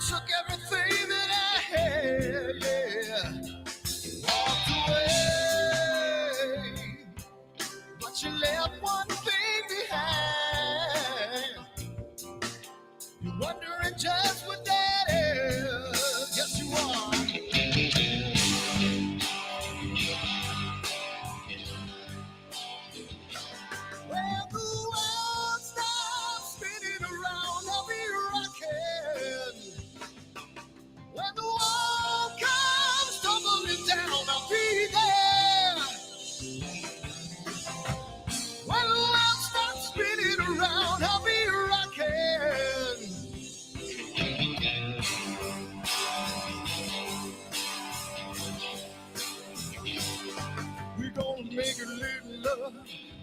took everything that I had, yeah. Walked away, but you left one thing behind. You're wondering just what that is. Yes, you are. Well, the world stops spinning around, I'll be rocking. When the wall comes tumbling down, I'll be there. When the world stops spinning around, I'll be rocking. We're gonna make a little love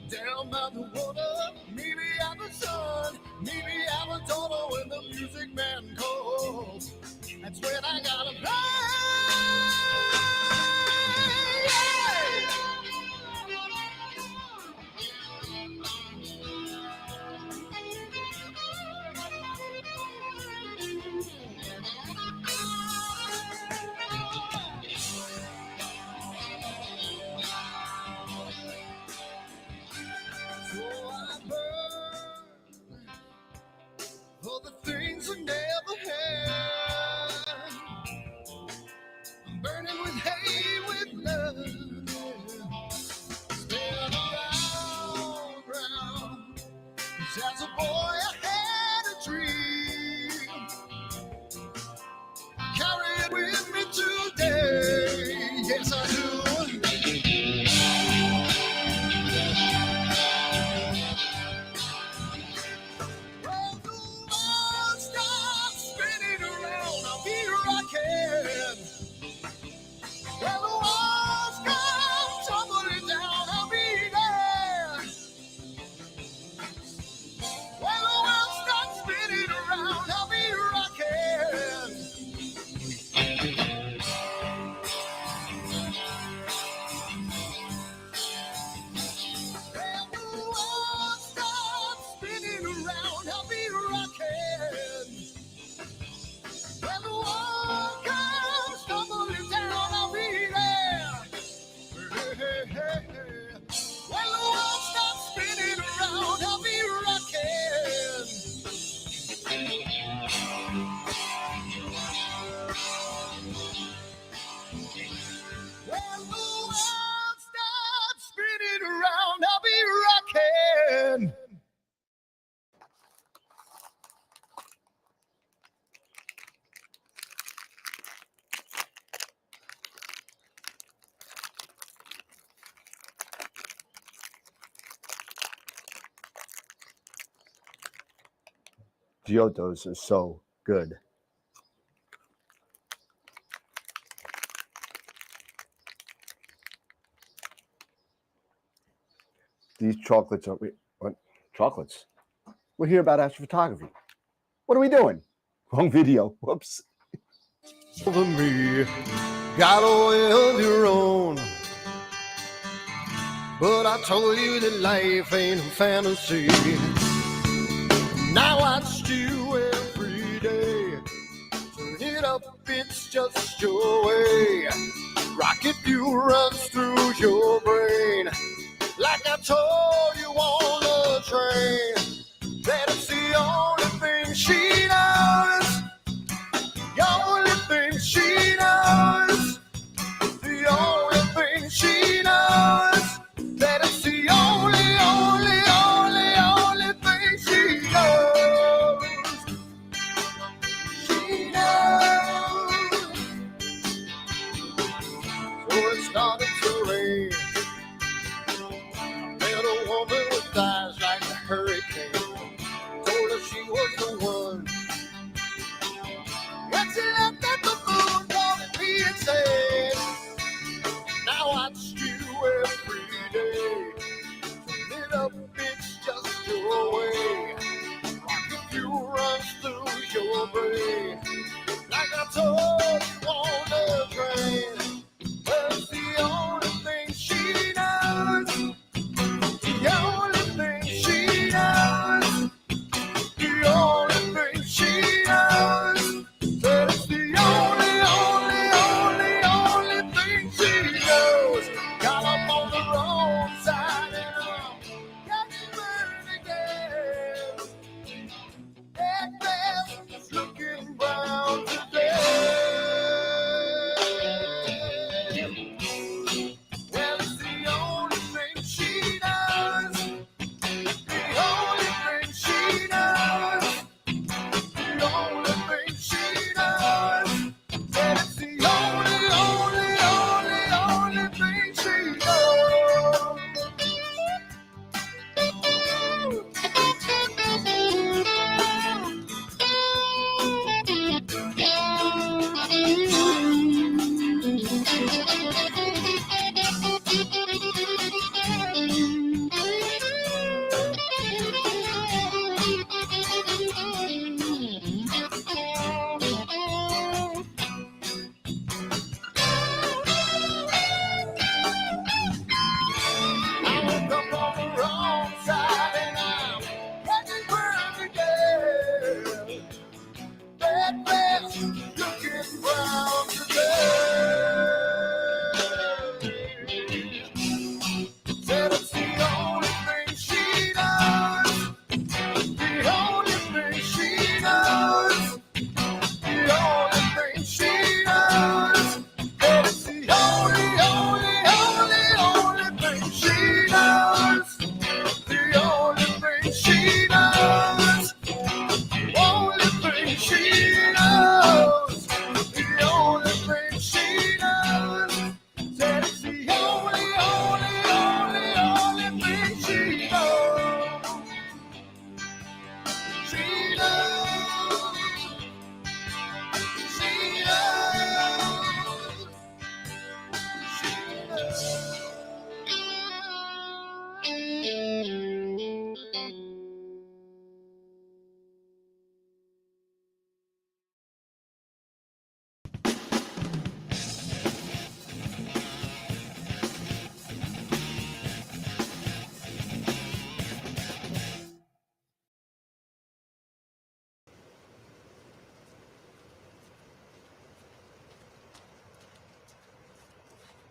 down by the water. Maybe I'm the sun, maybe I'm a daughter when the music man calls. That's when I gotta play. So I burn for the things I never had. I'm burning with hate, with love. Spin around, round. 'Cause as a boy I had a dream. Carry it with me today. Yes, I do. When the world stops spinning around, I'll be rocking. When the walls come tumbling down, I'll be there. When the world stops spinning around, I'll be rocking. When the world stops spinning around, I'll be rocking. When the wall comes tumbling down, I'll be there. Hey, hey, hey, hey. When the world stops spinning around, I'll be rocking. When the world stops spinning around, I'll be rocking. Giottos are so good. These chocolates are what? Chocolates. We're here about astrophotography. What are we doing? Wrong video. Whoops. Over me, got a will of your own. But I told you that life ain't a fantasy. Now I watch you every day. Turn it up, it's just your way. Rocket fuel runs through your brain. Like I told you on the train, that it's the only thing she knows. The only thing she knows. The only thing she knows. That it's the only, only, only, only thing she knows. She knows. So it started to rain. Met a woman with eyes like a hurricane. Told her she was the one. She knows the only thing she knows. Said it's the only thing she knows. She knows. She knows. She knows.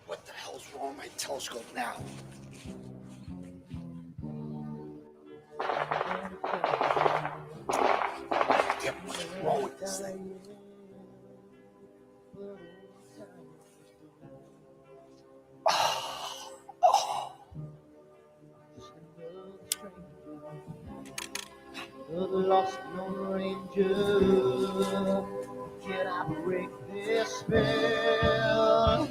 What the hell's wrong with my telescope now? Damn, what's wrong with this thing? The lost Lone Ranger, can I break this spell?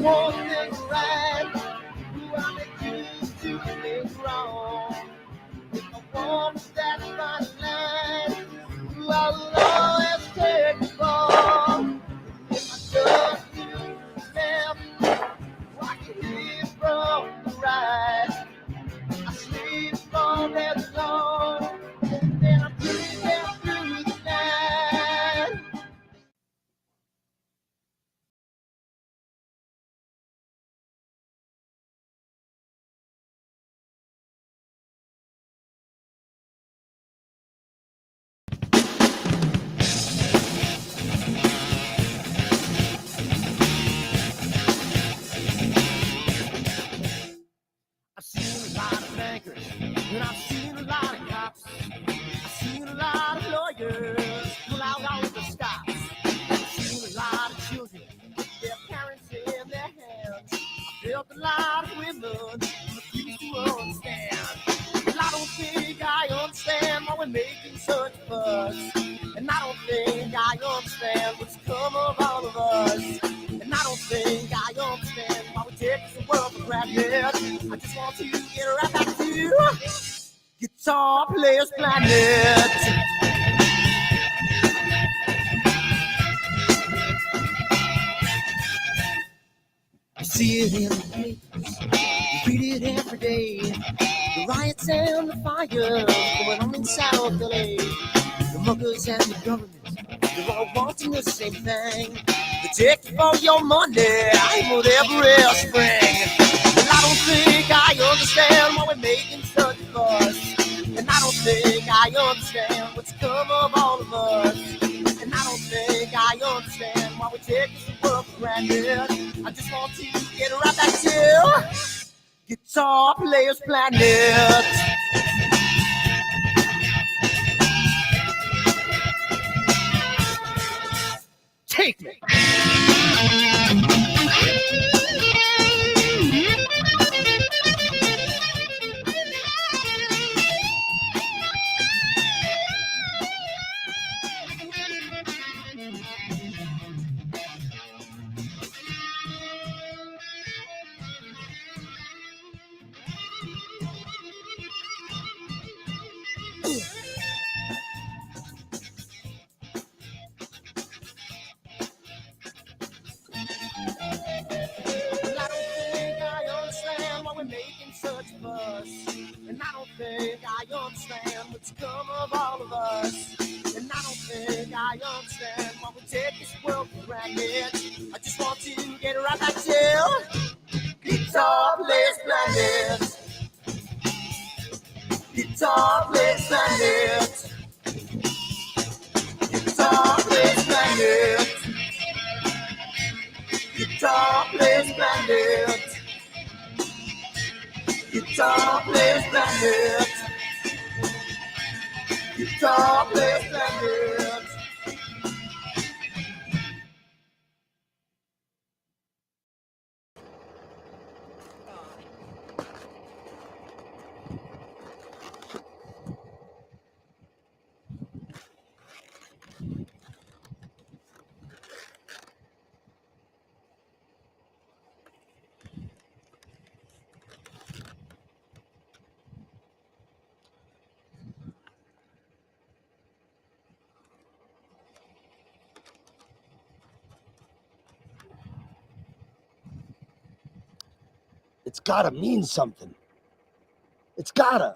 One thing right, who I make you two things wrong. If I want to stand by the line, who I will always take the ball. If I just do left, I can hear from the right. I sleep all day long, then I breathe down through the night. I've seen a lot of bankers, and I've seen a lot of cops. I've seen a lot of lawyers pull out all the stops. I've seen a lot of children with their parents in their hands. I've felt a lot of women who refuse to understand. And I don't think I understand why we're making such a fuss. And I don't think I understand what's come of all of us. And I don't think I understand why we take the world for granted. I just want to get right back to Guitar Players Planet. You see it in the papers, you read it every day. The riots and the fires going on in South LA. The muggers and the government, they're all wanting the same thing. They take you for your money with every spring. And I don't think I understand why we're making such a fuss. And I don't think I understand what's come of all of us. And I don't think I understand why we take this world for granted. I just want to get right back to Guitar Players Planet. Take me. And I don't think I understand what's come of all of us. And I don't think I understand why we take this world for granted. I just want to get right back to Guitar Players Planet. Guitar Players Planet. Guitar Players Planet. Guitar Players Planet. Guitar Players Planet. Guitar Players Planet. It's gotta mean something. It's gotta.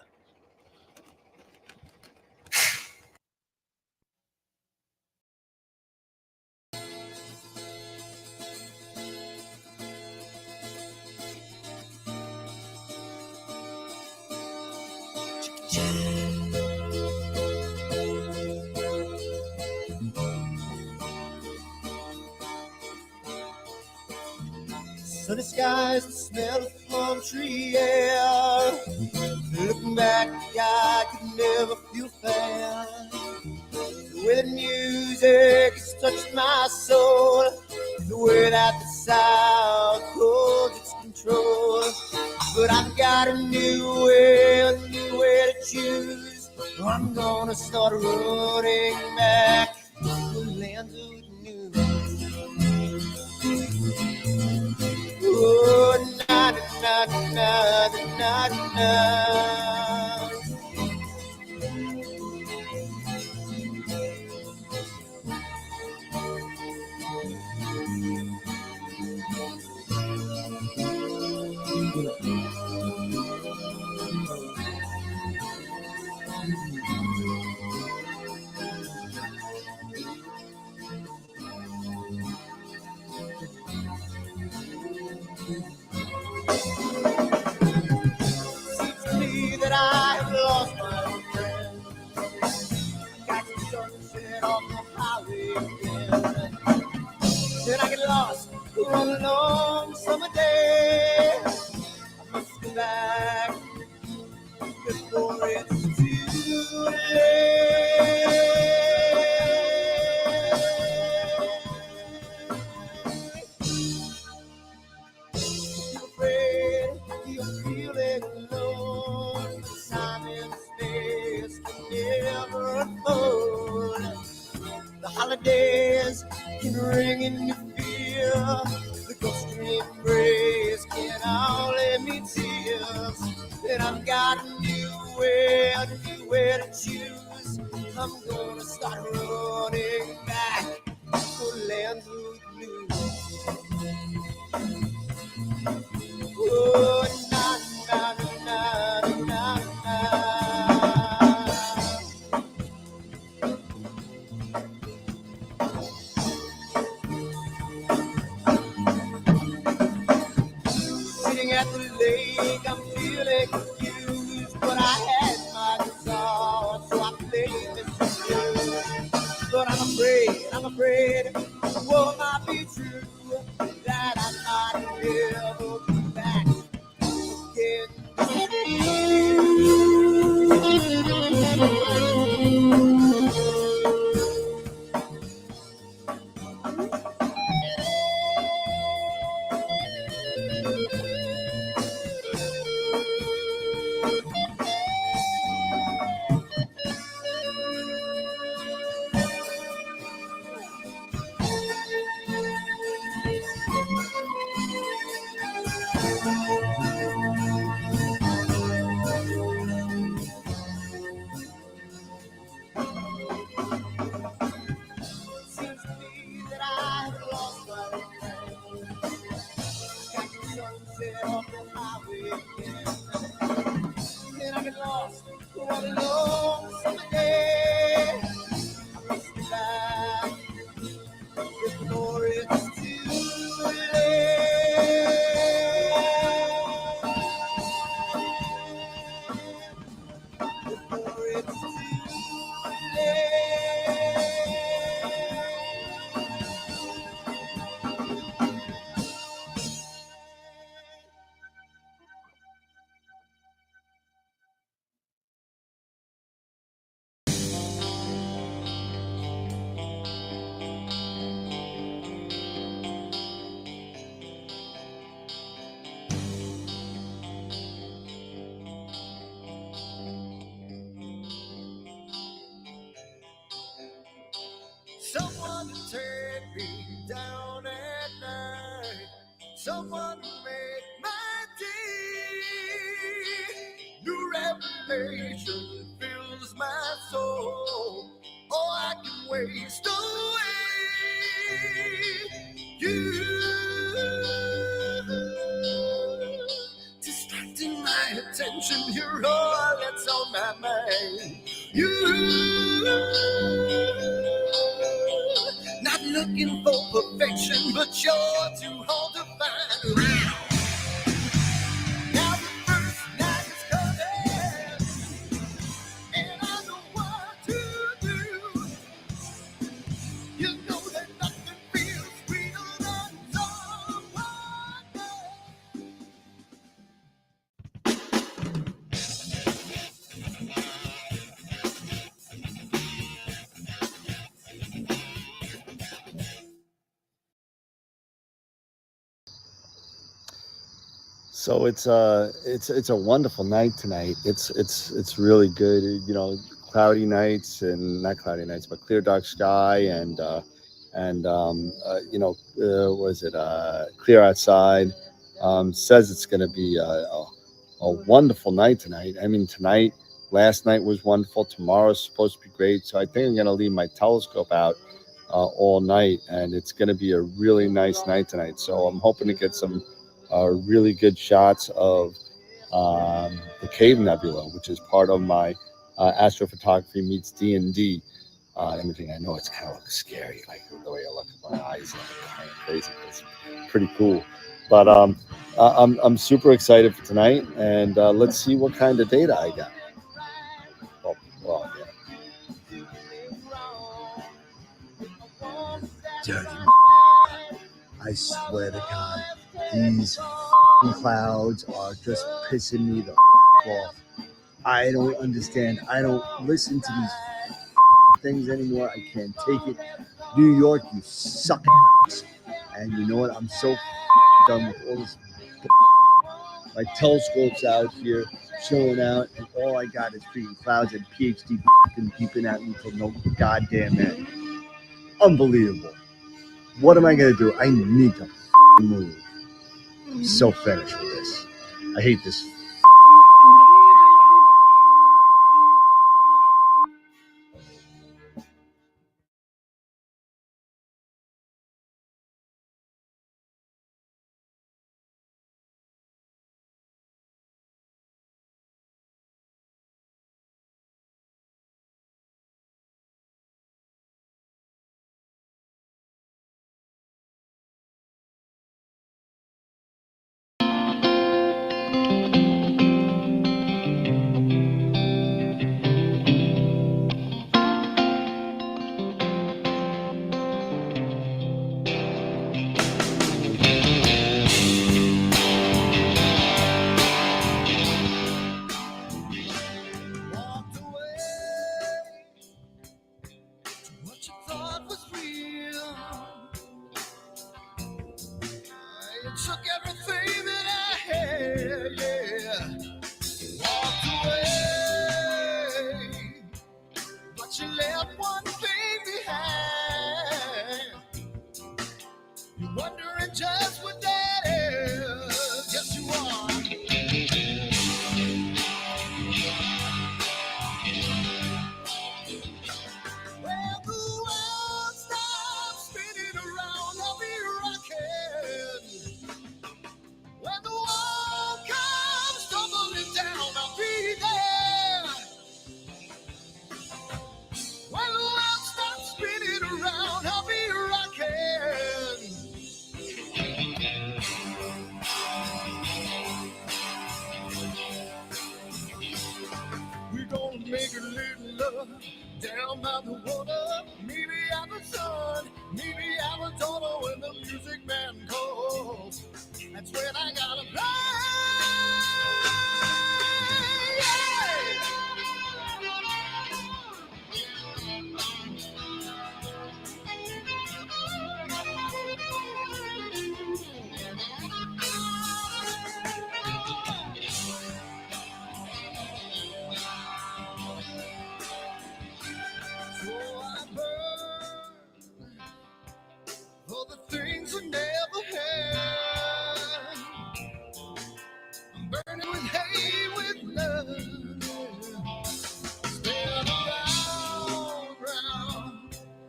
Sunny skies, the smell of palm tree air. Looking back, I could never feel fair. The way the music has touched my soul, the way that the South holds its control. But I've got a new way to choose. I'm gonna start running back to the lands of the new. Oh, na na na na na na. Seems to me that I have lost my old friend. Got the sunset off the highway again. Then I get lost on a long summer day. I must go back before it's too late. You're afraid, you're feeling alone. Time and space can never unfold. The holidays can ring in your fear. The ghostly embrace can only mean tears. And I've got a new way to choose. I'm gonna start running back for lands of blue. Oh, na na na na na na. Sitting at the lake, I'm feeling confused, but I had my guitar, so I played this blues. But I'm afraid, what might be true, that I might never be back again. Seems to me that I have lost my old friend. Got the sunset off the highway again. Then I get lost on a long summer day. I must be back before it's too late. Before it's too late. Someone to take me down at night. Someone to make my day. New revelation fills my soul. Oh, I can waste away. You looking for perfection, but you're too hard to find. Now the first night is coming, and I know what to do. You know that nothing feels real than someone else. So it's a wonderful night tonight. It's really good. You know, cloudy nights and not cloudy nights, but clear dark sky clear outside. Says it's going to be a wonderful night tonight. I mean, last night was wonderful. Tomorrow's supposed to be great. So I think I'm going to leave my telescope out all night, and it's going to be a really nice night tonight. So I'm hoping to get some really good shots of the Cave Nebula, which is part of my astrophotography meets D&D imaging. I know it's kind of looks scary, like the way I look at my eyes, kind of crazy, but it's pretty cool. But I'm super excited for tonight, and let's see what kind of data I got. Well, yeah. Dirty. I swear to God, these clouds are just pissing me the off. I don't understand. I don't listen to these things anymore. I can't take it. New York, you suck. And you know what? I'm so done with all this. My telescope's out here, chilling out, and all I got is freaking clouds and PhD beeping at me till no goddamn end. Unbelievable. What am I going to do? I need to move. I'm so finished with this. I hate this. Took everything that I had, yeah. Walked away, but you left one thing behind. You're wondering just what that is. Yes, you are. Well, the world stops spinning around, I'll be rocking. When the wall comes tumbling down, I'll be there. When the world stops spinning around, I'll be rocking. We're gonna make a little love down by the water. Maybe have a son, maybe have a daughter when the music man calls. That's when I gotta play. So I burn for the things I never had. I'm burning with hate, with love. Spin around, round.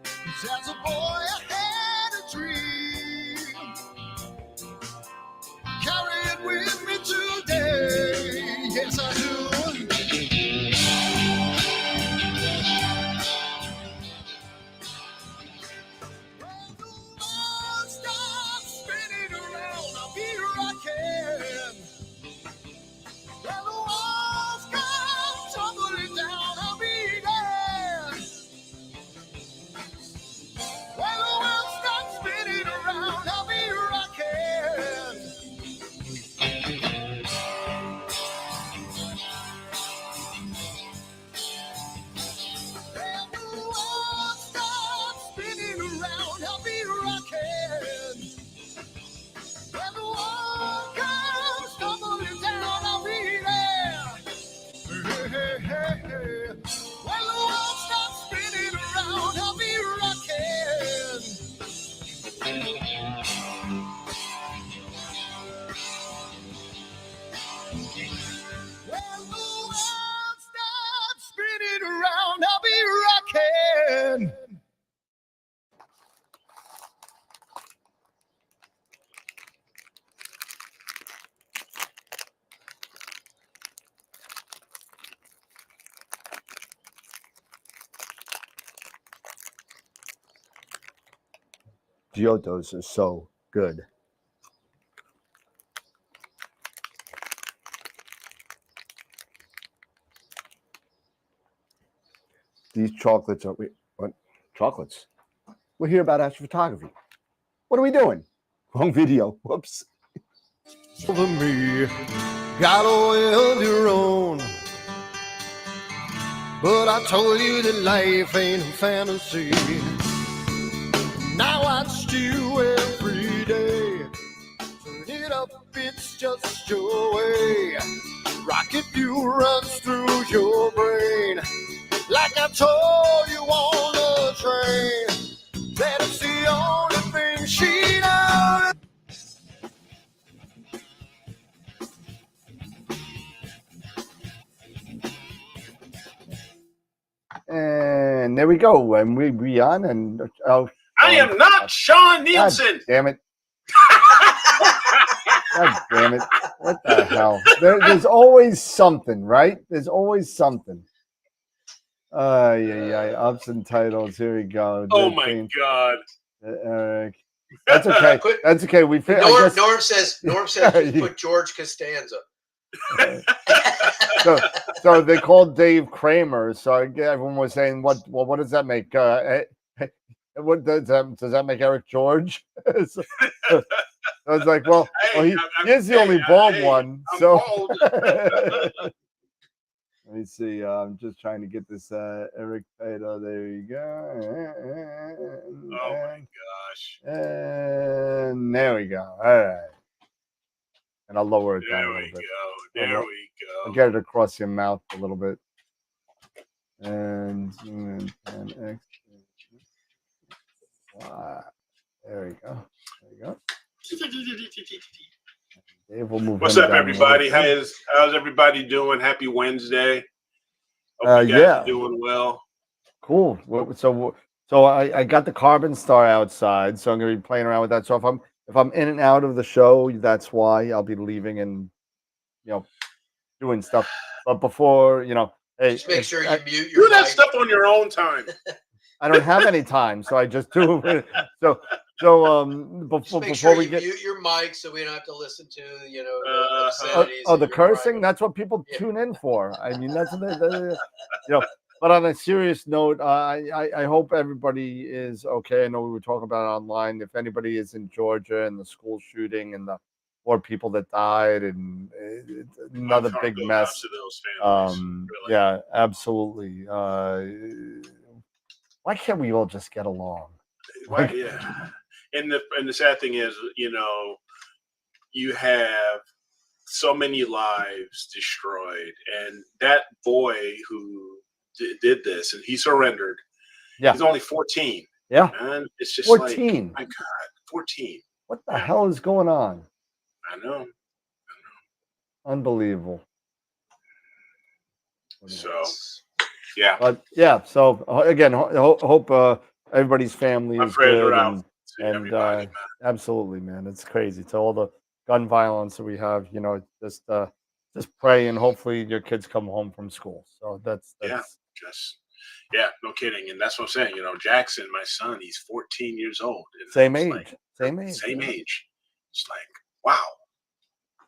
'Cause as a boy I had a dream. Carry it with me today. Yes, I do. around, I'll be rocking. When the world comes tumbling down, I'll be there. Hey, hey, hey, hey. When the world stops spinning around, I'll be rocking. When the world stops spinning around, I'll be rocking. Giottos are so good. These chocolates are what? Chocolates? We're here about astrophotography. What are we doing? Wrong video. Whoops. Over me, got a will of your own. But I told you that life ain't a fantasy. Now I watch you every day. Turn it up, it's just your way. Rocket fuel runs through your brain. Like I told you on the train, that it's the only thing she knows. And there we go. And we on and I am not Sean Nielsen. God damn it. God damn it. What the hell? There's always something, right? There's always something. Yeah. Ups and titles. Here we go. Oh my God. Eric. That's okay. That's okay. We Norm says just put George Costanza. So they called Dave Kramer. So everyone was saying, what does that make? What does that make Eric George? So I was like, well, he's the only bald one. So let me see. I'm just trying to get this Eric title. There you go. Oh my gosh. And there we go. All right. And I'll lower it down a little bit. There we go. I'll get it across your mouth a little bit. And 10x. Wow. There we go. There you go. Dave, we'll move. What's up, everybody? How's everybody doing? Happy Wednesday. Hope you guys are doing well. Cool. So I got the CarbonStar outside, so I'm gonna be playing around with that. So if I'm in and out of the show, that's why I'll be leaving and doing stuff. But before hey, just make sure you mute your do that mic. stuff on your own time. I don't have any time, so I just do it. So before we get mute your mic so we don't have to listen to the obscenities. the cursing. That's what people tune in for. I mean, that's But on a serious note, I hope everybody is okay. I know we were talking about it online. If anybody is in Georgia and the school shooting and the 4 people that died and another big mess. To those families, really. Yeah, absolutely. Why can't we all just get along? Yeah. And the sad thing is, you have so many lives destroyed, and that boy who did this and he surrendered. Yeah, he's only 14. Yeah, and it's just 14. Like, my God, 14. What the hell is going on? I know. Unbelievable. So, yeah. But yeah. So again, hope everybody's family is good. And absolutely, man, it's crazy. To all the gun violence that we have, just pray and hopefully your kids come home from school. So that's no kidding. And that's what I'm saying. Jackson, my son, he's 14 years old. Same age. It's like, wow.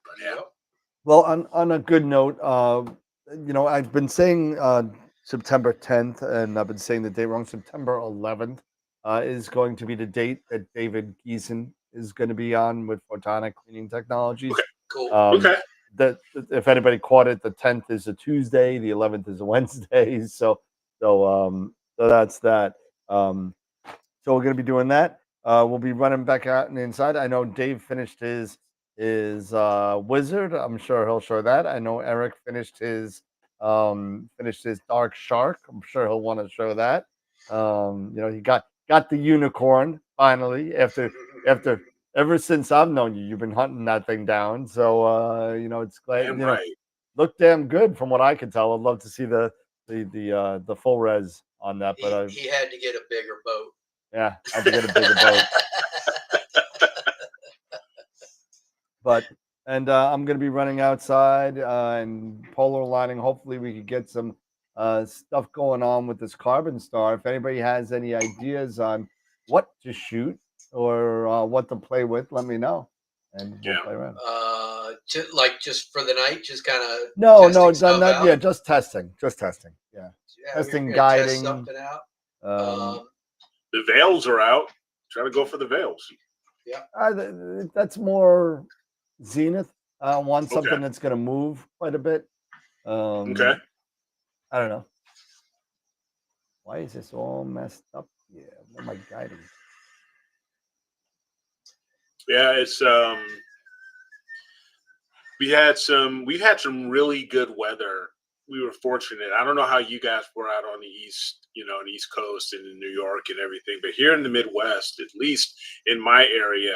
But yeah. Well, on a good note, I've been saying September 10th, and I've been saying the date wrong. September 11th is going to be the date that David Giesen is going to be on with Photonic Cleaning Technologies. Okay, cool. Okay. That if anybody caught it, the 10th is a Tuesday, the 11th is a Wednesday. So that's that. So So we're going to be doing that. We'll be running back out and inside. I know Dave finished his wizard. I'm sure he'll show that. I know Eric finished his dark shark. I'm sure he'll want to show that. He got the unicorn finally after ever since I've known you. You've been hunting that thing down. So it's glad Damn right. looked damn good from what I can tell. I'd love to see the full res on that, but he had to get a bigger boat. yeah, I had to get a bigger boat. But I'm going to be running outside and polar lining. Hopefully, we could get some stuff going on with this CarbonStar. If anybody has any ideas on what to shoot or what to play with, let me know, and we'll play around. Just for the night, just kind of no, not yeah, just testing, yeah, testing, guiding, test something out. The veils are out. Try to go for the veils. Yeah, that's more Zenith. I want something that's going to move quite a bit. Okay. I don't know. Why is this all messed up? Yeah, what am I guiding? Yeah, it's we've had some really good weather. We were fortunate. I don't know how you guys were out on the East Coast and in New York and everything, but here in the Midwest, at least in my area,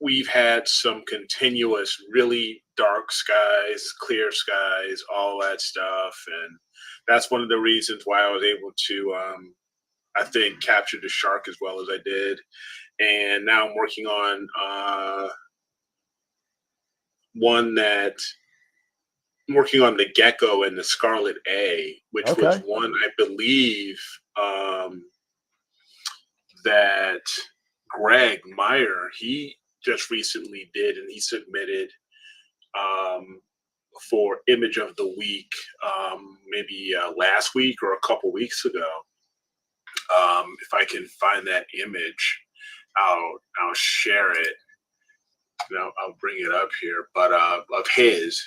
we've had some continuous, really dark skies, clear skies, all that stuff. And that's one of the reasons why I was able to, I think, capture the shark as well as I did. And now I'm working on the gecko and the scarlet A, which was one I believe that Greg Meyer, he just recently did, and he submitted for image of the week, maybe last week or a couple weeks ago. If I can find that image, I'll share it. I'll bring it up here, but of his,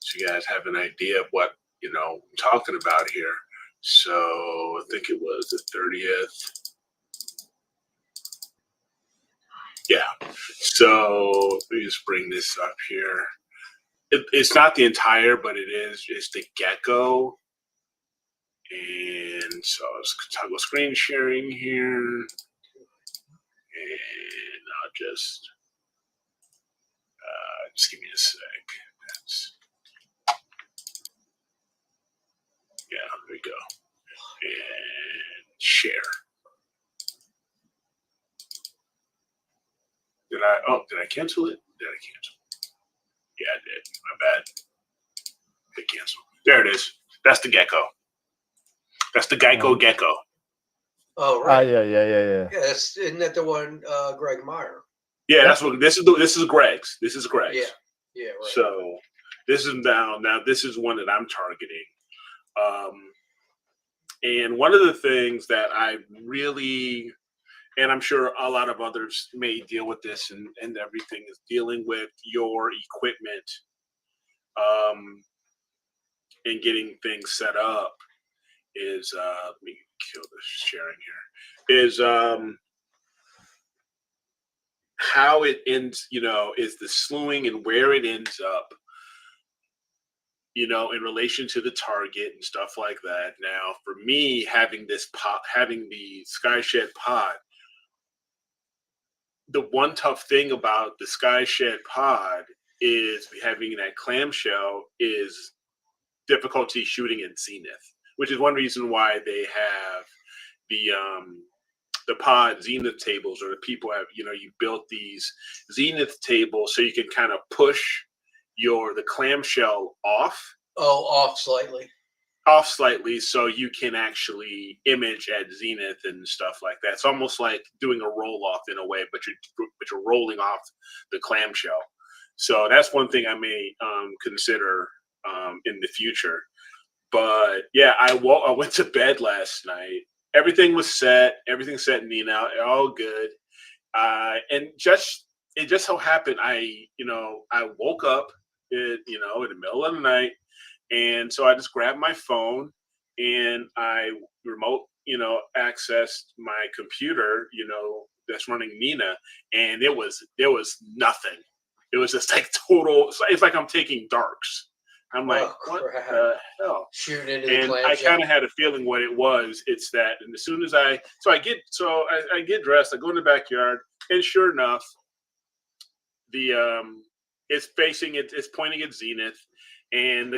so you guys have an idea of what I'm talking about here. So I think it was the 30th. Yeah. So let me just bring this up here. It's not the entire, but it's the gecko. And so let's toggle screen sharing here. And I'll just give me a sec. Yeah, there we go. And share. Did I cancel it? Did I cancel? Yeah, I did. My bad. Hit cancel. There it is. That's the gecko. That's the gecko. Oh, right. Yeah. Yeah, isn't that the one, Greg Meyer? Yeah, that's what this is. This is Greg's. This is Greg's. Yeah, right. So this is now this is one that I'm targeting. And one of the things that I really, and I'm sure a lot of others may deal with this and everything, is dealing with your equipment and getting things set up is, let me kill this sharing here, is how it ends, is the slewing and where it ends up, in relation to the target and stuff like that. Now, for me, having the Skyshed pod, the one tough thing about the Skyshed pod is having that clamshell is difficulty shooting in zenith, which is one reason why they have the pod zenith tables, or the people have, you built these zenith tables so you can kind of push the clamshell off slightly so you can actually image at zenith and stuff like that. It's almost like doing a roll off in a way, but you're rolling off the clamshell. So that's one thing I may consider in the future. But yeah, I went to bed last night. Everything was set. Everything set and out. All good. And it just so happened I woke up in the middle of the night, and so I just grabbed my phone and I remote accessed my computer, that's running Nina, and there was nothing. It was just like total. It's like I'm taking darks. I'm like, what the hell? Shooting into the And clam I shell. kind of had a feeling what it was. It's that, and as soon as I get dressed, I go in the backyard, and sure enough, it's pointing at zenith, and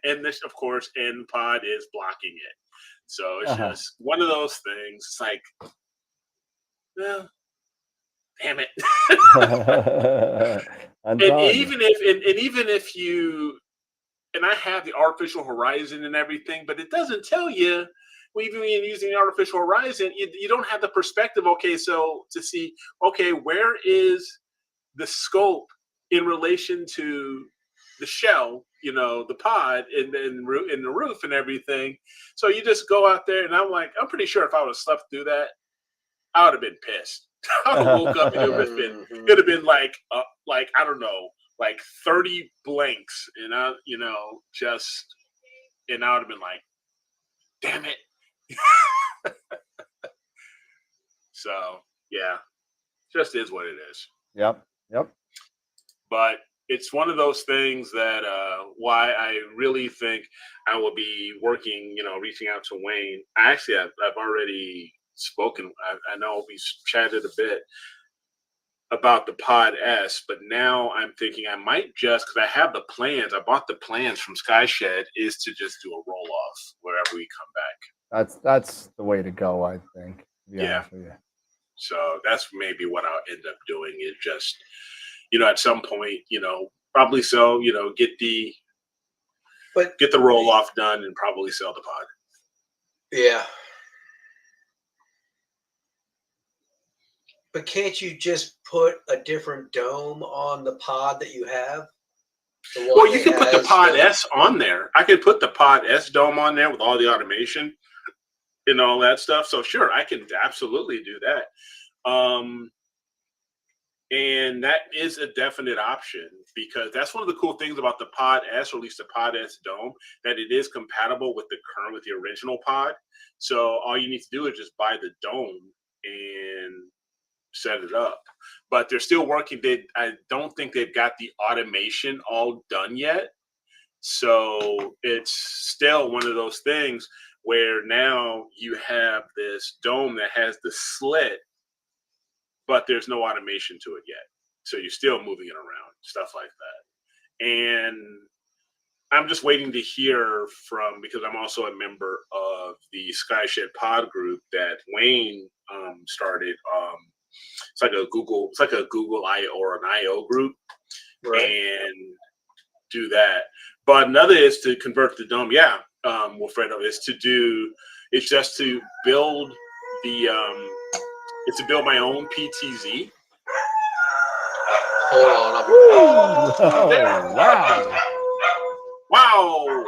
this, of course, end pod is blocking it. So it's just one of those things. It's like, well, damn it. And even if you, and I have the artificial horizon and everything, but it doesn't tell you. Well, even when you're using the artificial horizon, you don't have the perspective. Okay, so to see, okay, where is the scope in relation to the shell, the pod and the roof and everything. So you just go out there, and I'm pretty sure if I would have slept through that, I would have been pissed. I would have woke up and it would have been like I don't know, like 30 blanks, and I would have been like, damn it. So yeah, just is what it is. Yep. But it's one of those things that why I really think I will be working, reaching out to Wayne. I've already spoken. I know we chatted a bit about the Pod S, but now I'm thinking I might just, because I have the plans. I bought the plans from Skyshed, is to just do a roll off wherever we come back. That's the way to go, I think. Yeah. So that's maybe what I'll end up doing, is just, at some point, probably so, get the roll off done and probably sell the pod. Yeah. But can't you just put a different dome on the pod that you have? Well, you can put the Pod S on there. I could put the Pod S dome on there with all the automation and all that stuff. So sure, I can absolutely do that. And that is a definite option, because that's one of the cool things about the Pod S, or at least the Pod S dome, that it is compatible with the original pod. So all you need to do is just buy the dome and set it up. But they're still working. I don't think they've got the automation all done yet. So it's still one of those things where now you have this dome that has the slit, but there's no automation to it yet. So you're still moving it around, stuff like that. And I'm just waiting to hear from, because I'm also a member of the Skyshed pod group that Wayne started. It's like a Google IO or an IO group, right? And do that. But another is to convert the dome. Yeah, Wilfredo, it's just to build it's to build my own PTZ. Hold on. Wow.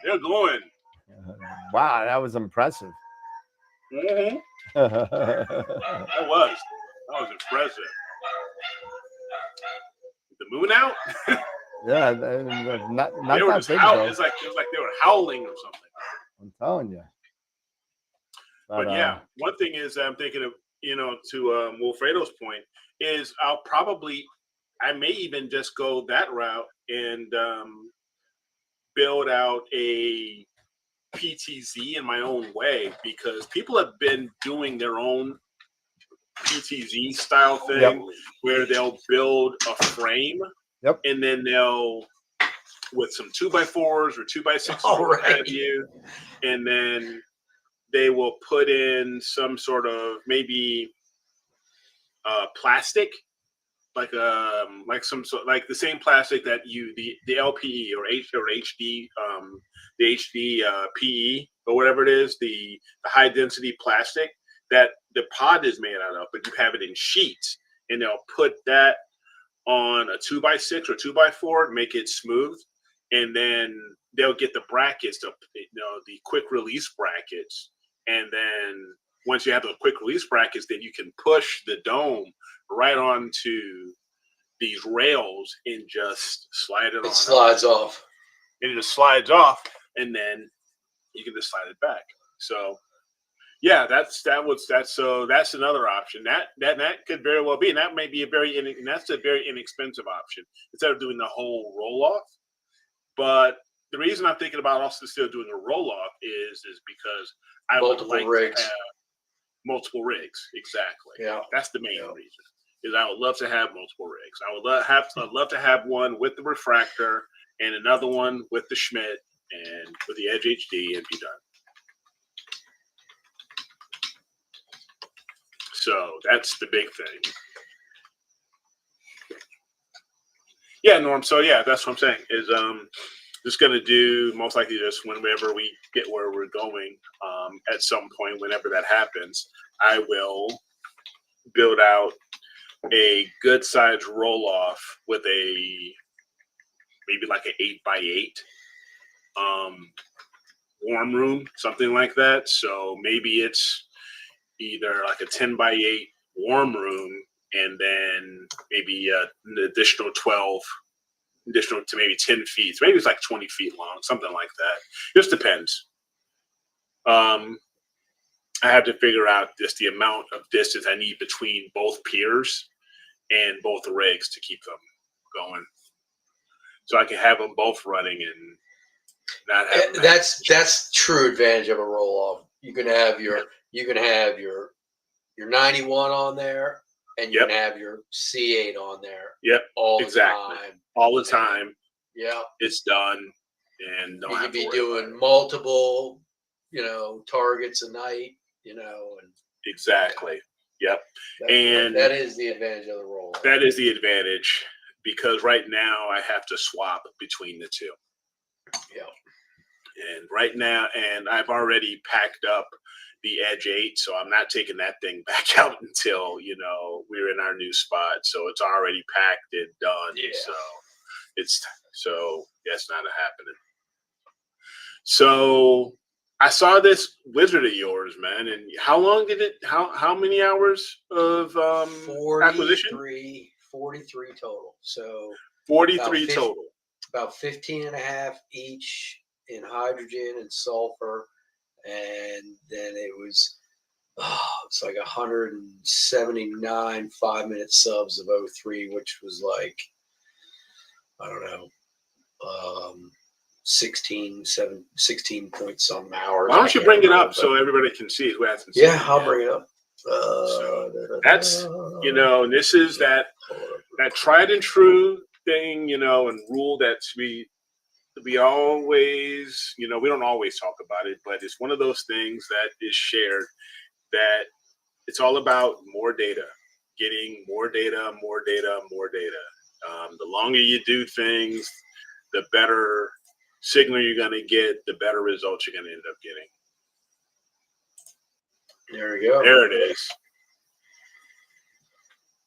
They're going. Wow, that was impressive. Mm-hmm. That was impressive. The moon out? Yeah, not they were that just big howling. though. It was like they were howling or something. I'm telling you. But yeah, one thing is I'm thinking of, to Wilfredo's point, is I may even just go that route and build out a PTZ in my own way, because people have been doing their own PTZ style thing, where they'll build a frame, and then they'll, with some 2x4s or 2x6s, or what have you, and then they will put in some sort of maybe plastic, like the same plastic that the LPE or HD, the HD PE or whatever it is, the high density plastic that the pod is made out of, but you have it in sheets, and they'll put that on a 2x6 or 2x4, make it smooth, and then they'll get the brackets, the quick release brackets, and then once you have the quick release brackets, then you can push the dome right onto these rails and just slide it on. It slides off. And it just slides off, and then you can just slide it back. So yeah, that's another option. That could very well be, and that may be that's a very inexpensive option instead of doing the whole roll off. But the reason I'm thinking about also still doing a roll off is because I Multiple would like rigs. to have multiple rigs. Exactly. Yeah. That's the main reason. Is I would love to have multiple rigs. I'd love to have one with the refractor and another one with the Schmidt and with the Edge HD and be done. So that's the big thing. Yeah, Norm. So yeah, that's what I'm saying. Is just gonna do most likely just whenever we get where we're going. At some point, whenever that happens, I will build out a good size roll off with maybe like an 8x8 warm room, something like that. So maybe it's either like a 10x8 warm room and then maybe an additional 12, additional to maybe 10 feet. So maybe it's like 20 feet long, something like that. Just depends. I have to figure out just the amount of distance I need between both piers and both rigs to keep them going. So I can have them both running and not have them. That's true advantage of a roll off. You can have your 91 on there, and you can have your C8 on there. Yep. All the exactly. time. All the time. Yeah. It's done, and don't you have could to be worry doing multiple, targets a night, and exactly. Yep. And that is the advantage of the roll. That is the advantage because right now I have to swap between the two. Yeah. And right now, and I've already packed up the Edge 8, so I'm not taking that thing back out until, we're in our new spot. So it's already packed and done. Yeah. So that's not happening. So I saw this wizard of yours, man. And how long did it, how many hours of acquisition? 43 total. So 43 total. About 15 and a half each in hydrogen and sulfur. And then it was, it's like 179 5-minute subs of O3, which was like, I don't know, 16 point some hours. Why don't you bring it up so everybody can see it who hasn't seen it? Yeah, I'll bring it up. That's, and this is that tried and true thing, and rule that we always, we don't always talk about it, but it's one of those things that is shared that it's all about more data, getting more data. The longer you do things, the better signal you're going to get, the better results you're going to end up getting. There we go. There it is.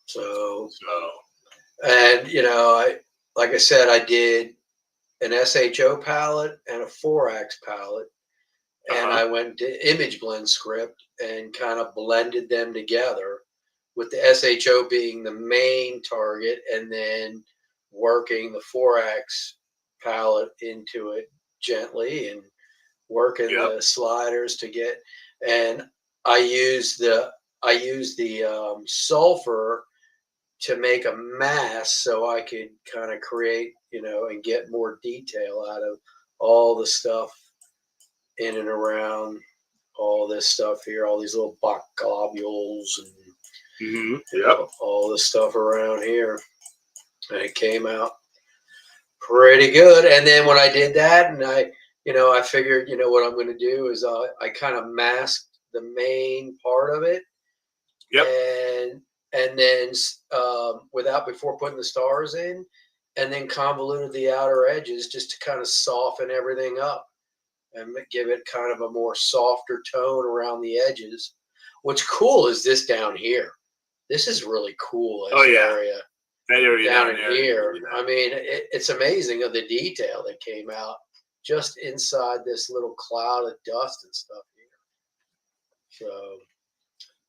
So and like I said, I did an SHO palette and a 4X palette, and I went to image blend script and kind of blended them together, with the SHO being the main target, and then working the 4X palette into it gently and working the sliders to get. And I used the sulfur to make a mask so I could kind of create, and get more detail out of all the stuff in and around all this stuff here, all these little Bach globules and all this stuff around here. And it came out pretty good. And then when I did that, and I figured, what I'm going to do is I kind of masked the main part of it. Yep. And then before putting the stars in, and then convoluted the outer edges just to kind of soften everything up and give it kind of a more softer tone around the edges. What's cool is this down here. This is really cool. Area. That area down here. I mean, it's amazing of the detail that came out just inside this little cloud of dust and stuff here. So,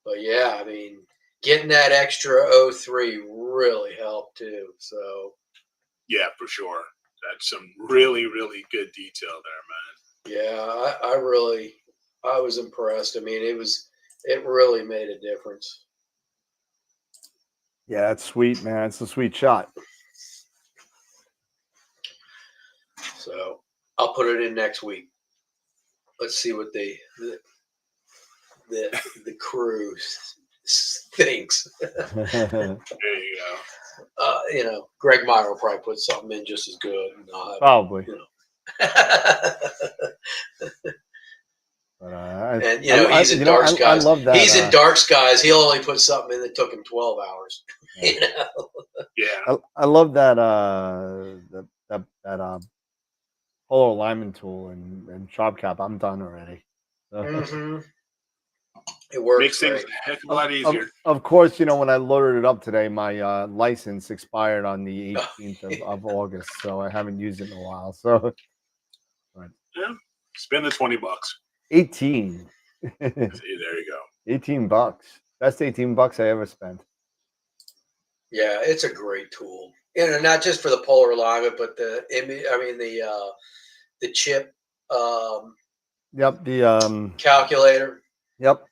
but yeah, I mean, getting that extra O3 really helped too. So, yeah, for sure. That's some really, really good detail there, man. Yeah, I was impressed. I mean, it really made a difference. Yeah, it's sweet, man. It's a sweet shot. So I'll put it in next week. Let's see what the crew thinks. There you go. Greg Meyer will probably put something in just as good. And I'll have, Probably. But, and he's in dark skies. I love that. He's in dark skies. He'll only put something in that took him 12 hours. Yeah. I love that polar alignment tool and sharp cap. I'm done already. So. Mm-hmm. It works. Makes things a heck of a lot easier. Of course, when I loaded it up today, my license expired on the 18th of August, so I haven't used it in a while. So, Yeah, spend the $20. 18. There you go. $18. Best $18 I ever spent. Yeah, it's a great tool. Not just for the polar alignment, but the chip. Yep. The calculator. Yep.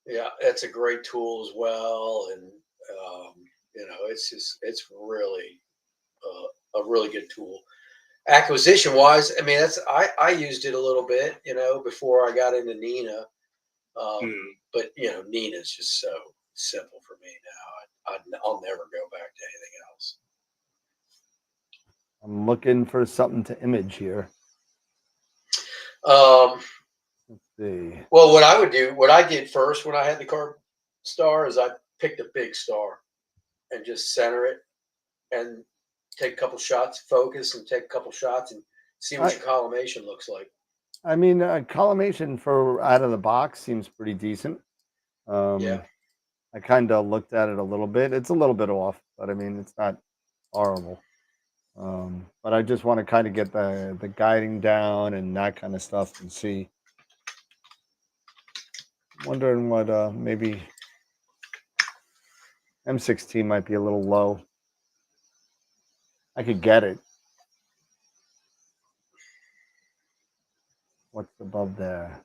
Yeah, it's a great tool as well, and it's really a really good tool. Acquisition wise, I mean, I used it a little bit, before I got into Nina, but Nina's just so simple for me now. I'll never go back to anything else. I'm looking for something to image here. Let's see. Well, what I did first when I had the CarbonStar is I picked a big star and just center it and take a couple shots, focus, and take a couple shots and see what your collimation looks like. I mean, collimation for out of the box seems pretty decent. Yeah. I kind of looked at it a little bit. It's a little bit off, but I mean, it's not horrible. But I just want to kind of get the guiding down and that kind of stuff and see. I'm wondering what maybe M16 might be a little low. I could get it. What's above there?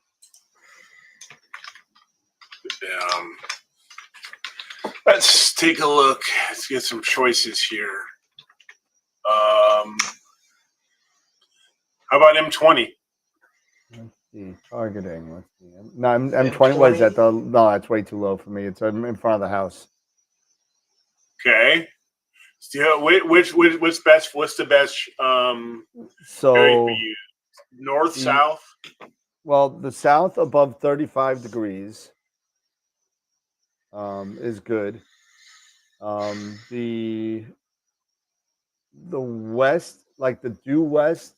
Let's take a look. Let's get some choices here. How about M20? Let's see. Targeting. Let's see. No, M20. What is that? No, that's way too low for me. It's in front of the house. Okay. So what's best? What's the best area for you? North, south? Well, the south above 35 degrees is good. The west, like the due west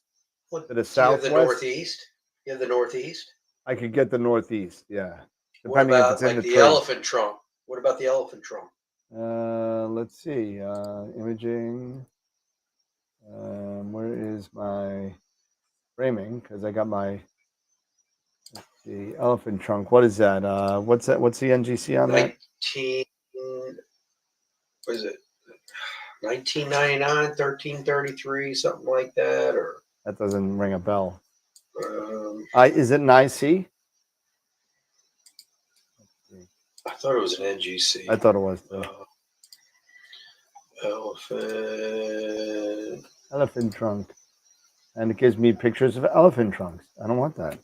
to the southwest. You have the northeast? You have the northeast? I could get the northeast, yeah. What about the elephant trunk? What about the elephant trunk? Let's see. Imaging. Where is my framing? Because I got my elephant trunk. What is that? What's that? What's the NGC on that? What is it? 1999, 1333, something like that, or that doesn't ring a bell. Is it an IC? I thought it was an NGC. I thought it was too. Elephant trunk, and it gives me pictures of elephant trunks. I don't want that.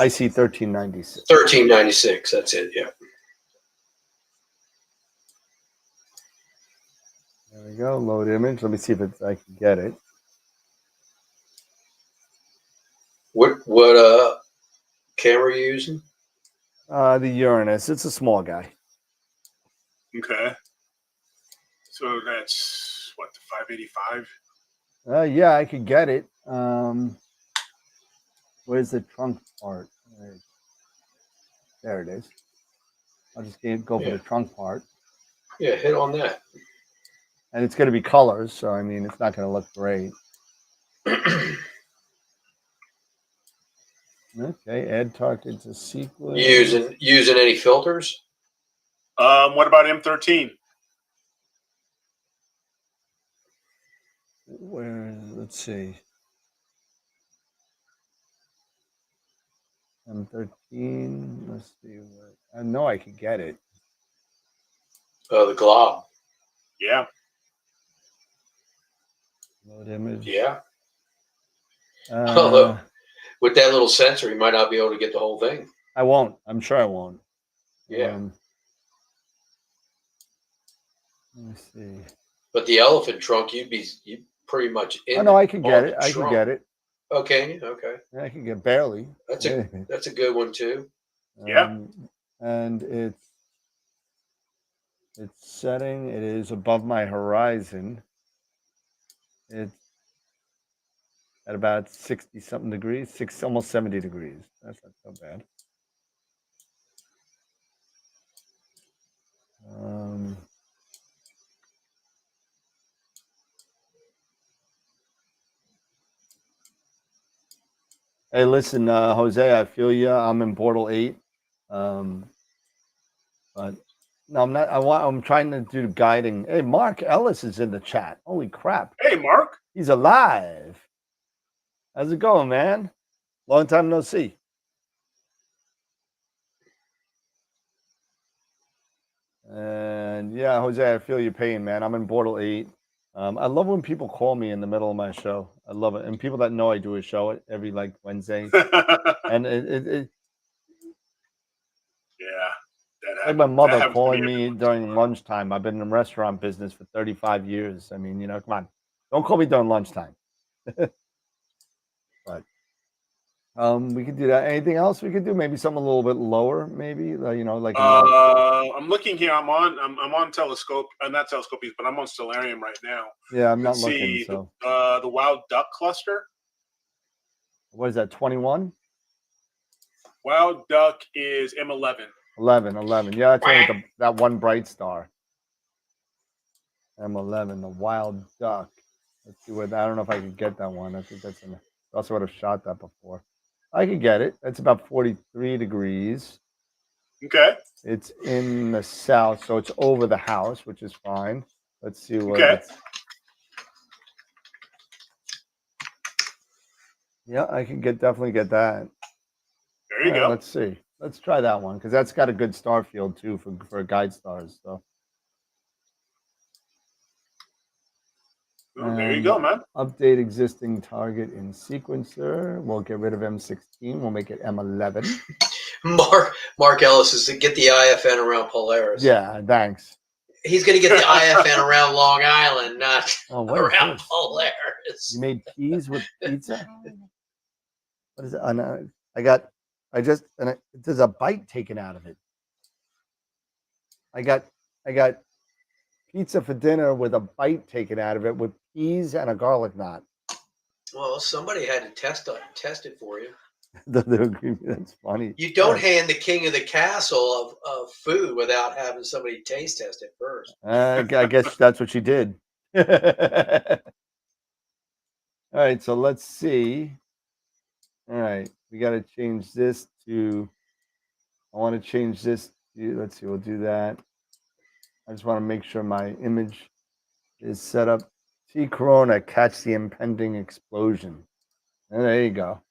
IC 1396. 1396. That's it. Yeah. There we go. Load image. Let me see if I can get it. What camera are you using? The Uranus. It's a small guy. Okay. So that's what, the 585? Yeah, I could get it. Where's the trunk part? There it is. I'll just go for the trunk part. Yeah, hit on that. And it's going to be colors, so I mean, it's not going to look great. Okay, add target to sequence. Using any filters? What about M13? let's see. M13. Let's see. I know I could get it. The glob. Yeah. Load image. Yeah. Although with that little sensor, you might not be able to get the whole thing. I won't. I'm sure I won't. Yeah. Let me see. But the elephant trunk, you pretty much in. Oh no, I could get it. I could get it. Okay. Yeah, I could get barely. That's a good one too. Yeah. And it's setting. It is above my horizon. It's at about 60 something degrees, almost 70 degrees. That's not so bad. Hey, listen, Jose, I feel you. I'm in Portal 8. But no, I'm not. I'm trying to do guiding. Hey, Mark Ellis is in the chat. Holy crap. Hey, Mark. He's alive. How's it going, man? Long time no see. And yeah, Jose, I feel your pain, man. I'm in Portal 8. I love when people call me in the middle of my show. I love it. And people that know I do a show every like Wednesday. And it yeah. Like my mother calling me during lunchtime. I've been in the restaurant business for 35 years. I mean, come on. Don't call me during lunchtime. But we could do that. Anything else we could do? Maybe something a little bit lower, maybe. Like I'm looking here. I'm on Telescope, not Telescopies, but I'm on Stellarium right now. Yeah, I'm not Let's looking. see, So the Wild Duck cluster. What is that? 21? Wild Duck is M11. 11. Yeah, that's only that one bright star. M11, the Wild Duck. Let's see what. I don't know if I could get that one. I think that's I also would have shot that before. I could get it. It's about 43 degrees. Okay. It's in the south, so it's over the house, which is fine. Let's see what. Okay. Yeah, I can definitely get that. There you go. Let's see. Let's try that one because that's got a good star field too for guide stars. So. Oh, there you go, man. Update existing target in sequencer. We'll get rid of M16. We'll make it M11. Mark Ellis is to get the IFN around Polaris. Yeah, thanks. He's going to get the IFN around Long Island, not around Polaris. You made peas with pizza? What is it? There's a bite taken out of it. I got pizza for dinner with a bite taken out of it with peas and a garlic knot. Well, somebody had to test it for you. That's funny. You don't hand the king of the castle of food without having somebody taste test it first. I guess that's what she did. All right, so let's see. All right, we got to change this to. I want to change this to. Let's see. We'll do that. I just want to make sure my image is set up. See Corona, catch the impending explosion. And there you go.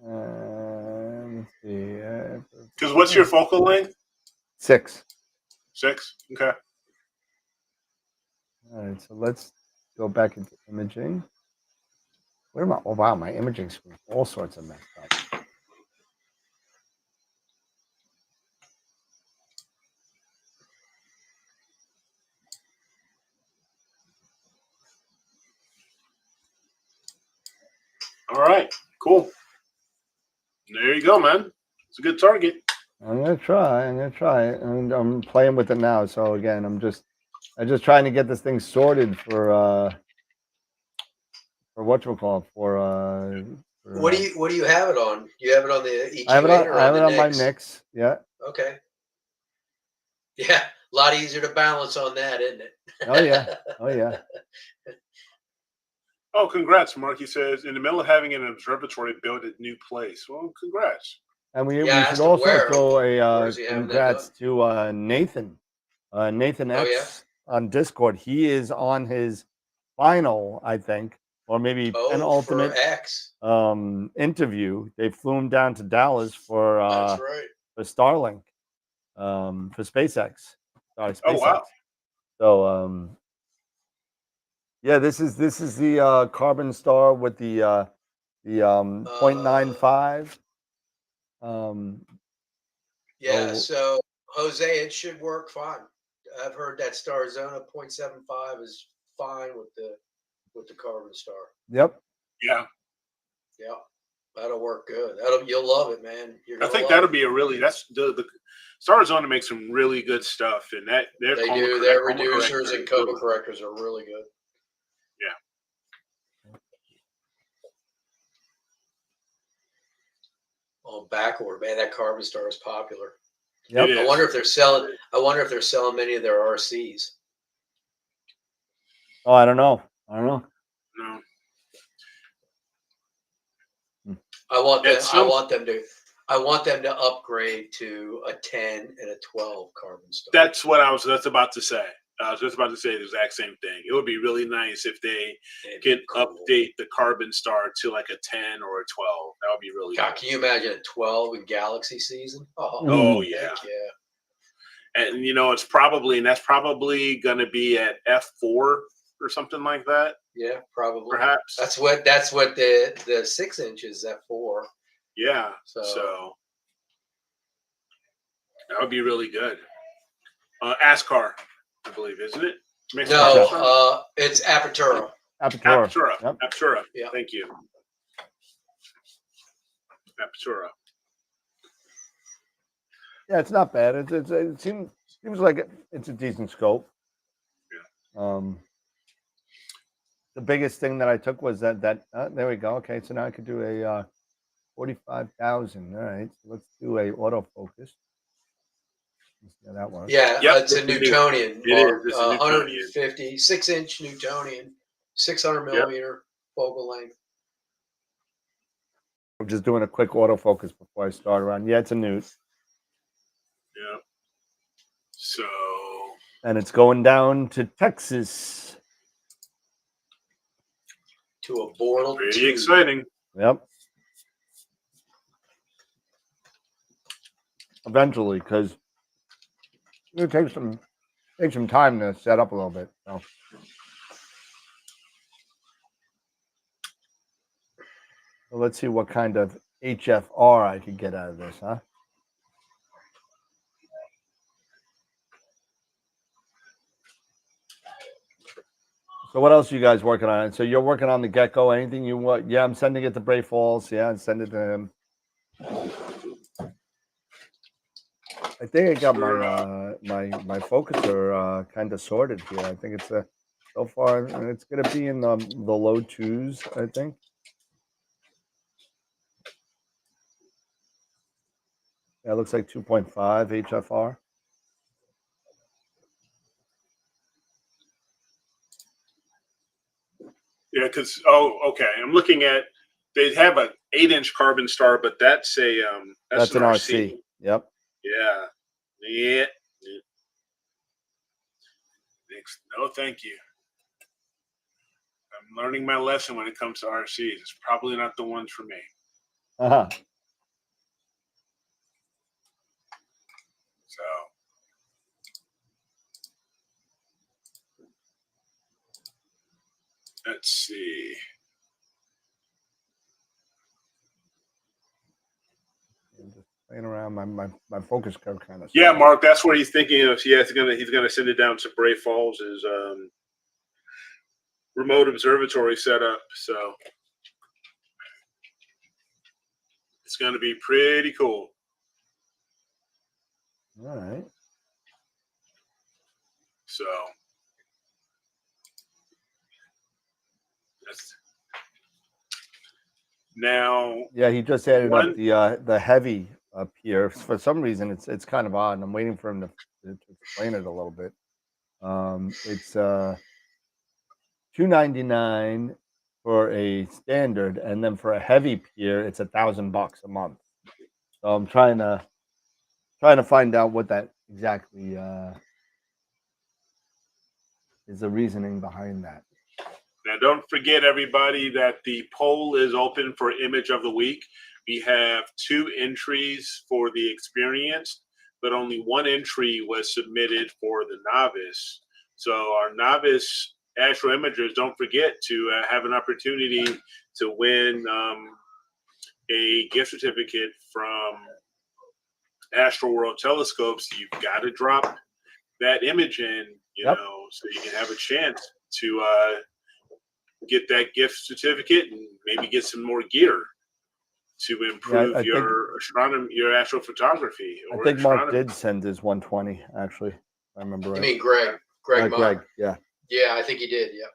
Let's see. Because what's your focal length? 6. 6. Okay. All right. So let's go back into imaging. Where am I? Oh wow, my imaging screen all sorts of messed up. All right. Cool. There you go, man. It's a good target. I'm gonna try it, and I'm playing with it now. So again, I'm just trying to get this thing sorted for whatchamacallit for what do you have it on? You have it on the EQ8 I have it on my Nix? Nix. Yeah. Okay. Yeah, a lot easier to balance on that, isn't it? Oh yeah. Oh yeah. Oh, congrats, Mark. He says, in the middle of having an observatory built at new place. Well, congrats. And we should also throw a congrats to Nathan. Nathan X on Discord. He is on his final, I think, or maybe Oh, penultimate for X. interview. They flew him down to Dallas That's right. for Starlink, for SpaceX. Sorry, Oh, SpaceX. wow. So yeah, this is the CarbonStar with the 0.95. Yeah, So so Jose, it should work fine. I've heard that Starzona 0.75 is fine with the CarbonStar. yep. Yeah. Yeah, that'll work good. You'll love it, man. You're I gonna think love that'll it. be a really, that's the Starzona makes some really good stuff, and that their They coma, do. that Their coma reducers corrector and is coma really, correctors are really good. yeah. On backward, man, that CarbonStar is popular. Yep. It I is. wonder if they're selling. I wonder if they're selling many of their RCs. Oh, I don't know. No. I want them. It's I some, want them to. I want them to upgrade to a 10 and a 12 CarbonStar. that's what I was just about to say. I was just about to say the exact same thing. It would be really nice if they It'd could be cool. update the CarbonStar to like a 10 or a 12. That would be really God, cool. can you imagine a 12 in Galaxy season? Oh, Oh, heck yeah. yeah. And that's probably going to be at F4 or something like that, Yeah, probably. perhaps. That's what the 6-inch is at 4. Yeah. So So that would be really good. ASCAR, I believe, isn't it? no, it's Apertura. Apertura. Apertura. Yep. Apertura. Yeah. Thank you. Apertura. Yeah, it's not bad. It seems like it's a decent scope. Yeah. The biggest thing that I took was that there we go. Okay, so now I could do a 45,000. All right, so let's do a autofocus. Let's see how that works. Yeah, Yep, it's a it's a Newtonian. It is. Mark, It's a Newtonian. 150, 6-inch Newtonian, 600 millimeter focal length. I'm just doing a quick autofocus before I start around. Yeah, it's a Newt. Yeah. So. And it's going down to Texas. To a Bortle Pretty 2. exciting. Yep. Eventually, because it takes some time to set up a little bit. So. Well, let's see what kind of HFR I could get out of this, huh? So what else are you guys working on? So you're working on the Gecko. Anything you want? Yeah, I'm sending it to Bray Falls. Yeah, and send it to him. I think I got my focuser kind of sorted here. I think it's so far it's going to be in the low 2s, I think. Yeah, it looks like 2.5 HFR. Yeah, because okay, I'm looking at. They have an 8-inch CarbonStar, but that's an RC. Yep. Yeah. Yeah. No, thank you. I'm learning my lesson when it comes to RCs. It's probably not the ones for me. Uh-huh. So. Let's see. I'm just playing around. My focus curve kind of. Yeah, Mark, that's what he's thinking of. Yeah, he's gonna send it down to Bray Falls' remote observatory setup. So it's gonna be pretty cool. All right. So that's now. Yeah, he just added up the heavy up here. For some reason, it's kind of odd, and I'm waiting for him to explain it a little bit. It's $299 for a standard, and then for a heavy pier, it's $1,000 a month. So I'm trying to find out what that exactly is, the reasoning behind that. Now, don't forget, everybody, that the poll is open for image of the week. We have 2 entries for the experienced, but only 1 entry was submitted for the novice. So our novice astro imagers, don't forget to have an opportunity to win a gift certificate from AstroWorld telescopes. You've got to drop that image in, you know, so you can have a chance to get that gift certificate and maybe get some more gear to improve I your astronomy, your astrophotography. I think Mark did send his 120. Actually, I remember. You mean Greg? Greg, Greg, yeah. Yeah, I think he did. Yeah.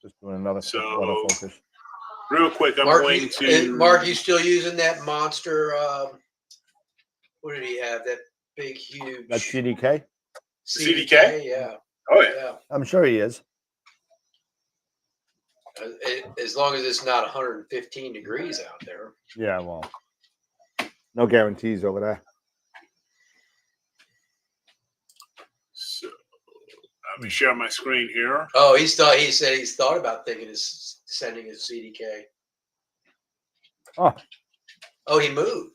Just doing another So, autofocus. Real quick, I'm Mark, going to Mark, you still using that monster? What did he have? That big, huge. That CDK. CDK? Yeah. Oh yeah. I'm sure he is. As long as it's not 115 degrees out there. Yeah, well, no guarantees over there. So let me share my screen here. Oh, he said he's thought about sending his CDK. Oh, he moved.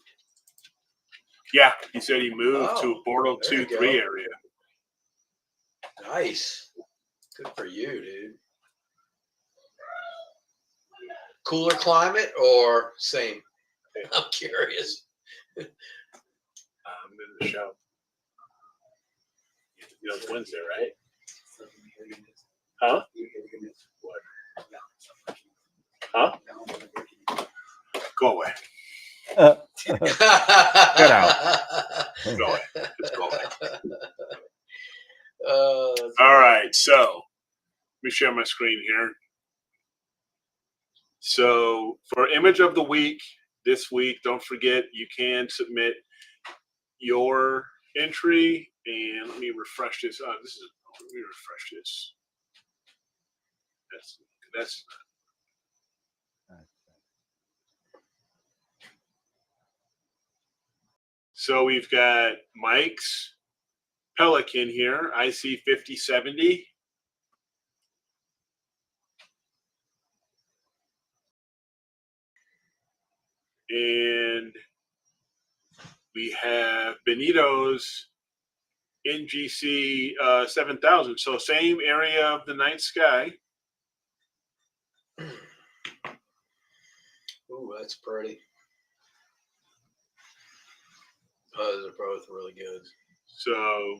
Yeah, he said he moved to a Bordeaux 2-3 area. Nice. Good for you, dude. Cooler climate or same? I'm curious. I'm in the show. You know, it's Wednesday, right? Huh? What? Huh? Go away. Get out. Go away. Just go away. All right. So let me share my screen here. So for image of the week this week, don't forget you can submit your entry. And let me refresh this. Let me refresh this. That's so we've got Mike's Pelican here, IC5070. And we have Benito's NGC 7000. So same area of the night sky. Ooh, that's pretty. Those are both really good. So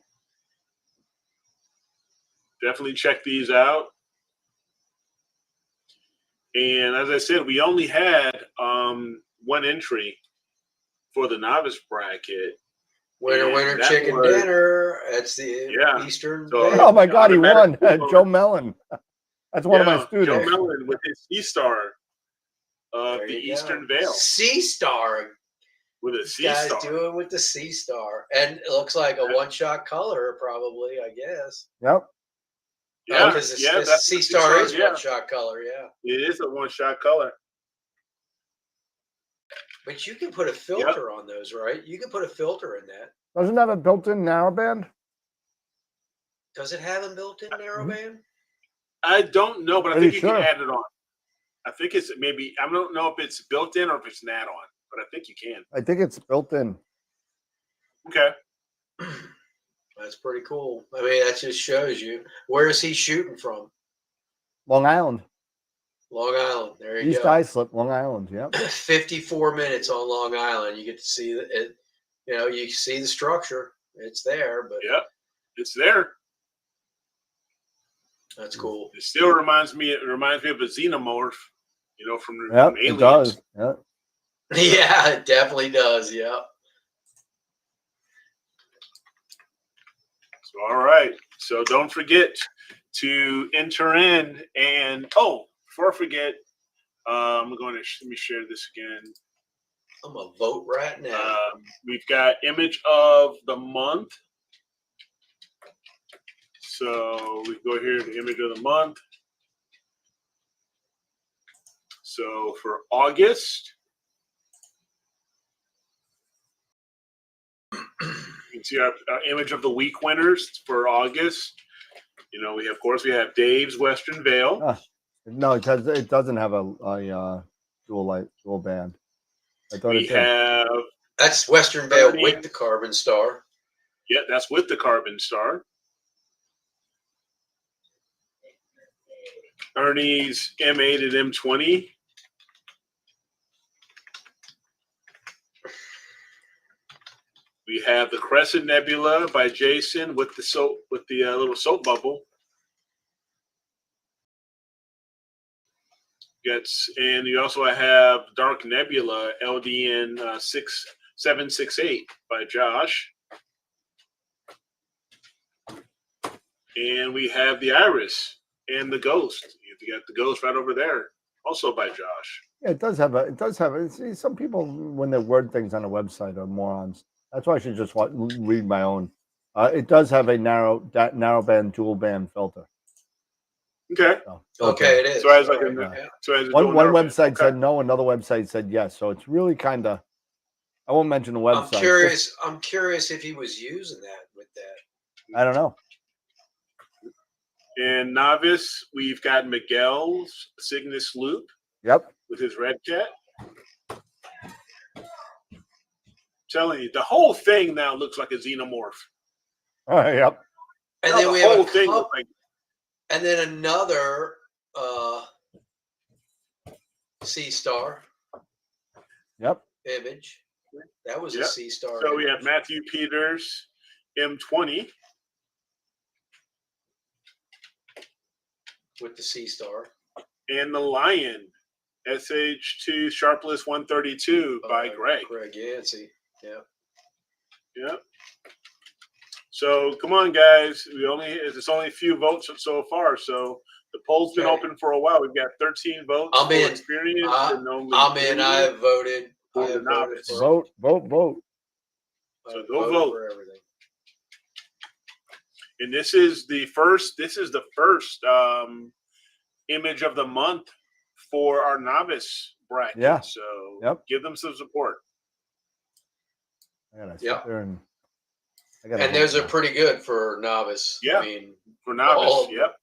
definitely check these out. And as I said, we only had 1 entry for the novice bracket. Winner, chicken dinner. That's the Eastern. So, oh my God, he won. Joe Mellon. That's one of my students. Joe Mellon with his C-Star of the Eastern Veil. C-Star. With a C-Star. Guy's doing with the C-Star. And it looks like a one-shot color, probably, I guess. Yep. Yeah, because C-Star is one-shot color, yeah. It is a one-shot color. But you can put a filter on those, right? You can put a filter in that. Doesn't that have a built-in narrowband? Does it have a built-in narrowband? I don't know, but I think you can add it on. I think it's maybe, I don't know if it's built in or if it's an add-on, but I think you can. I think it's built in. Okay. That's pretty cool. I mean, that just shows you. Where is he shooting from? Long Island. Long Island. There you go. East Islip, Long Island. Yep. 54 minutes on Long Island. You get to see it. You know, you see the structure. It's there, but it's there. That's cool. It still reminds me. It reminds me of a xenomorph. You know, from Aliens. It does. Yep. Yeah, it definitely does. Yeah. So, all right. So don't forget to enter in. And before I forget, I'm going to let me share this again. I'm gonna vote right now. We've got image of the month. So we go here to image of the month. So for August, can see our image of the week winners for August. You know, of course, we have Dave's Western Vale. No, it doesn't have a dual band. I thought We it did. have That's Western Vale Ernie. with the CarbonStar. Yeah, that's with the CarbonStar. Ernie's M8 and M20. We have the Crescent Nebula by Jason with the little soap bubble. And you also have Dark Nebula LDN 6768 by Josh. And we have the Iris and the Ghost. You got the Ghost right over there, also by Josh. Yeah, it does have. See, some people, when they word things on a website, are morons. That's why I should just read my own. It does have a narrow band, dual band filter. Okay. So, Okay, it is. So as like one website said no, another website said yes. So it's really kind of. I won't mention the website. I'm curious if he was using that with that. I don't know. And Novice, we've got Miguel's Cygnus Loop. Yep. With his Red Cat. Telling you, the whole thing now looks like a xenomorph. Yep. And then we have a couple, and then another C-Star. Yep. Image. That was a C-Star. So image. we have Matthew Peters M20 with the C-Star. And the Lion SH2 Sharpless 132 by Greg. Greg Yancey. Yeah. Yeah. So come on, guys. It's only a few votes so far. So the poll's been open for a while. We've got 13 votes. I'm in. Experience. I'm in. I have voted. For the novice. Vote. So go vote for everything. And this is the first image of the month for our novice bracket. Yeah. So give them some support. I gotta sit there and those are pretty good for novice. Yeah. I mean, for novice. Yep.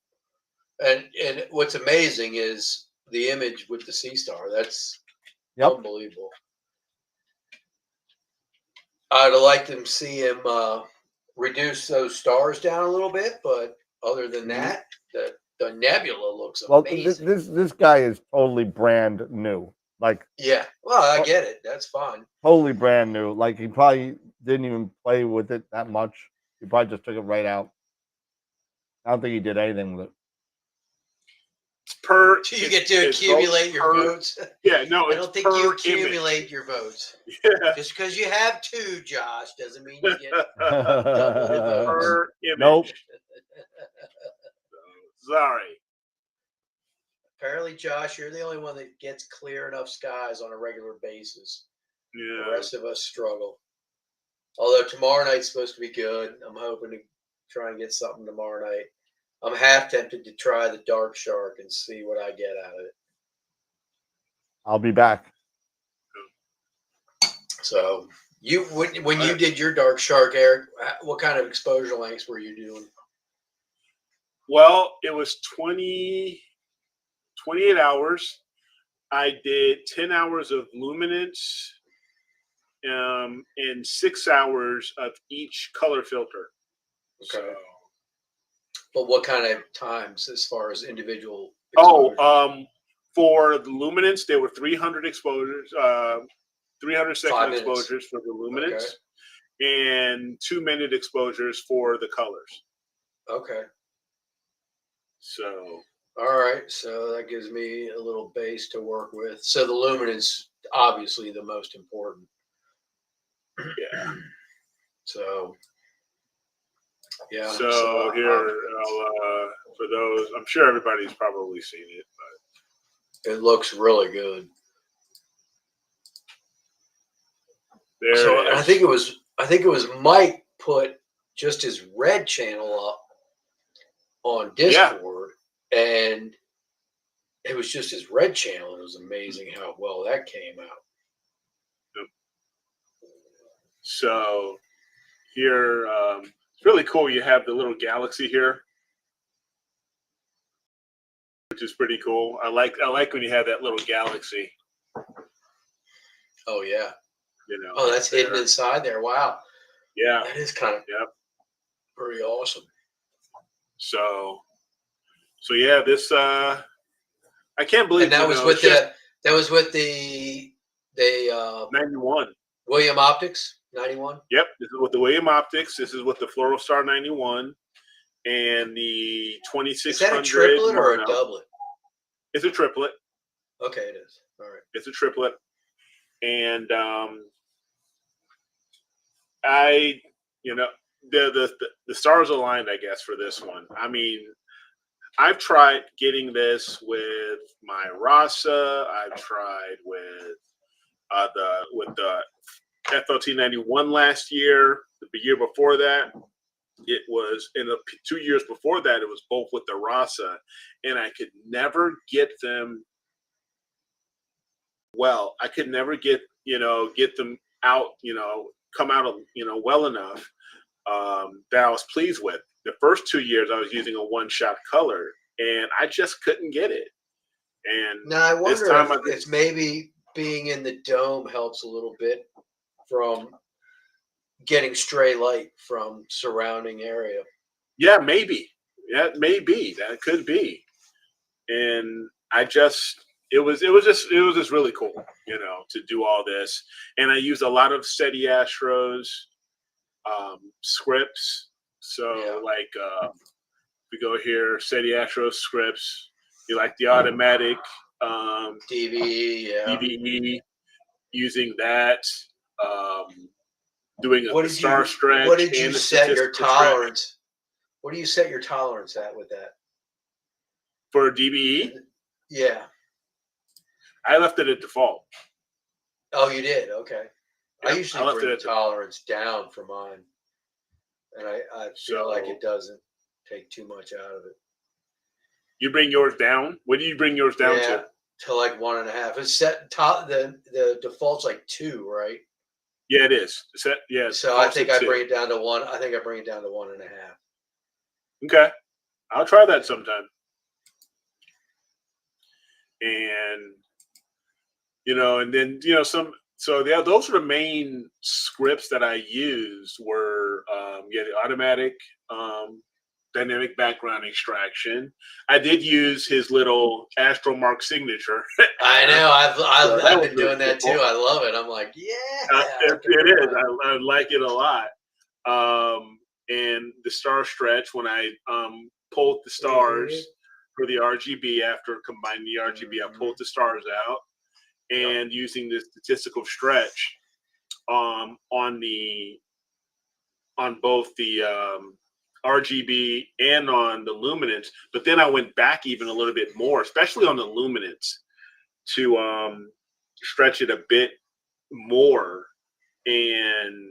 And what's amazing is the image with the C-Star. That's unbelievable. I'd like to see him reduce those stars down a little bit, but other than that, the nebula looks amazing. Well, this guy is totally brand new. Like, yeah, well, I get it. That's fine. Totally brand new. Like, he probably didn't even play with it that much. He probably just took it right out. I don't think he did anything with it. You get to accumulate your votes. Yeah, no, I don't think you accumulate your votes. Yeah. Just because you have two, Josh, doesn't mean you get double the votes. Per image. Nope. Sorry. Apparently, Josh, you're the only one that gets clear enough skies on a regular basis. Yeah. The rest of us struggle. Although tomorrow night's supposed to be good. I'm hoping to try and get something tomorrow night. I'm half tempted to try the Dark Shark and see what I get out of it. I'll be back. So when you did your Dark Shark, Eric, what kind of exposure lengths were you doing? Well, it was 28 hours. I did 10 hours of luminance and 6 hours of each color filter. Okay. So, but what kind of times as far as individual exposure? For the luminance, there were 300 exposures, 300-second exposures for the luminance, and 2-minute exposures for the colors. Okay. So. All right. So that gives me a little base to work with. So the luminance, obviously the most important. Yeah. So. Yeah. So here, I'll, for those, I'm sure everybody's probably seen it, but it looks really good. There so it is. I think it was Mike put just his red channel up on Discord, and it was just his red channel. It was amazing how well that came out. So, here. It's really cool. You have the little galaxy here, which is pretty cool. I like when you have that little galaxy. Oh yeah. You know. Oh, that's hidden inside there. Wow. Yeah. That is kind of pretty awesome. So yeah, this I can't believe. And that was with the 91 William Optics 91. Yep, this is with the William Optics. This is with the Floral Star 91 and the 2600. Is that a triplet or a mono. doublet? It's a triplet. Okay, it is. All right. It's a triplet, and I, you know, the stars aligned, I guess, for this one. I mean, I've tried getting this with my Rasa. I've tried with the FLT 91 last year. The year before that, it was in the 2 years before that. It was both with the Rasa, and I could never get them. Well, I could never get them out. Come out well enough that I was pleased with. The first 2 years, I was using a one-shot color, and I just couldn't get it. And now I wonder if it's maybe being in the dome helps a little bit from getting stray light from surrounding area. Yeah, maybe. Yeah, maybe that could be. And it was just really cool, to do all this. And I used a lot of SETI Astro's scripts. So we go here, SETI Astro scripts. You like the automatic DVE, using that, doing a star stretch. What did you set your tolerance? Stretch. What do you set your tolerance at with that? For DVE? Yeah. I left it at default. Oh, you did? Okay. Yep, I usually bring the tolerance down for mine. And I feel like it doesn't take too much out of it. You bring yours down? What do you bring yours down to? To like 1.5. It's set the default's like 2, right? Yeah, it is. So I think I bring it down to 1. I think I bring it down to 1.5. Okay. I'll try that sometime. And and then those are the main scripts that I used were the automatic dynamic background extraction. I did use his little AstroMark signature. I know. I've been doing that too. I love it. I'm like, it is. I like it a lot. And the star stretch, when I pulled the stars for the RGB, after combining the RGB, I pulled the stars out, and using the statistical stretch on both the RGB and on the luminance. But then I went back even a little bit more, especially on the luminance, to stretch it a bit more. And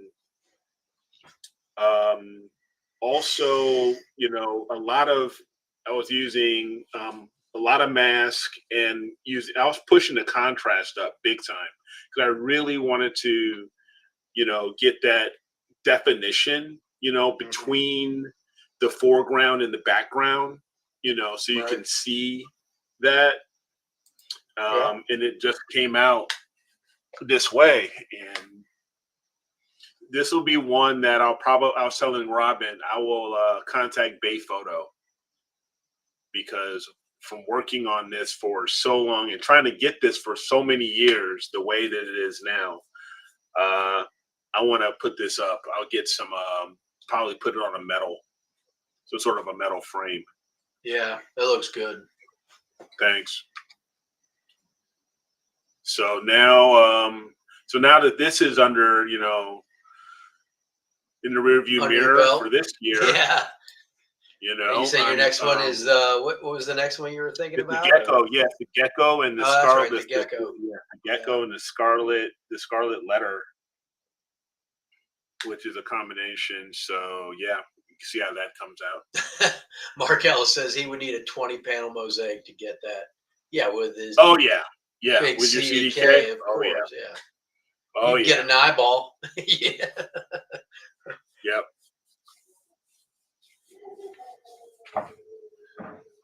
also, I was using a lot of mask, and I was pushing the contrast up big time because I really wanted to, get that definition, between the foreground and the background, so you can see that. And it just came out this way. And this will be one that I was telling Robin, I will contact Bay Photo, because from working on this for so long and trying to get this for so many years the way that it is now, I want to put this up. I'll get some, probably put it on a metal, so sort of a metal frame. Yeah, that looks good. Thanks. So now, now that this is under, in the rearview mirror for this year. Yeah. You say your next one is what was the next one you were thinking about? The gecko, the gecko and the scarlet. Right, the gecko. The gecko and the scarlet letter, which is a combination. So you can see how that comes out. Mark Ellis says he would need a 20-panel mosaic to get that. Yeah, with his big with your CDK, of course, Oh, you get an eyeball. Yep.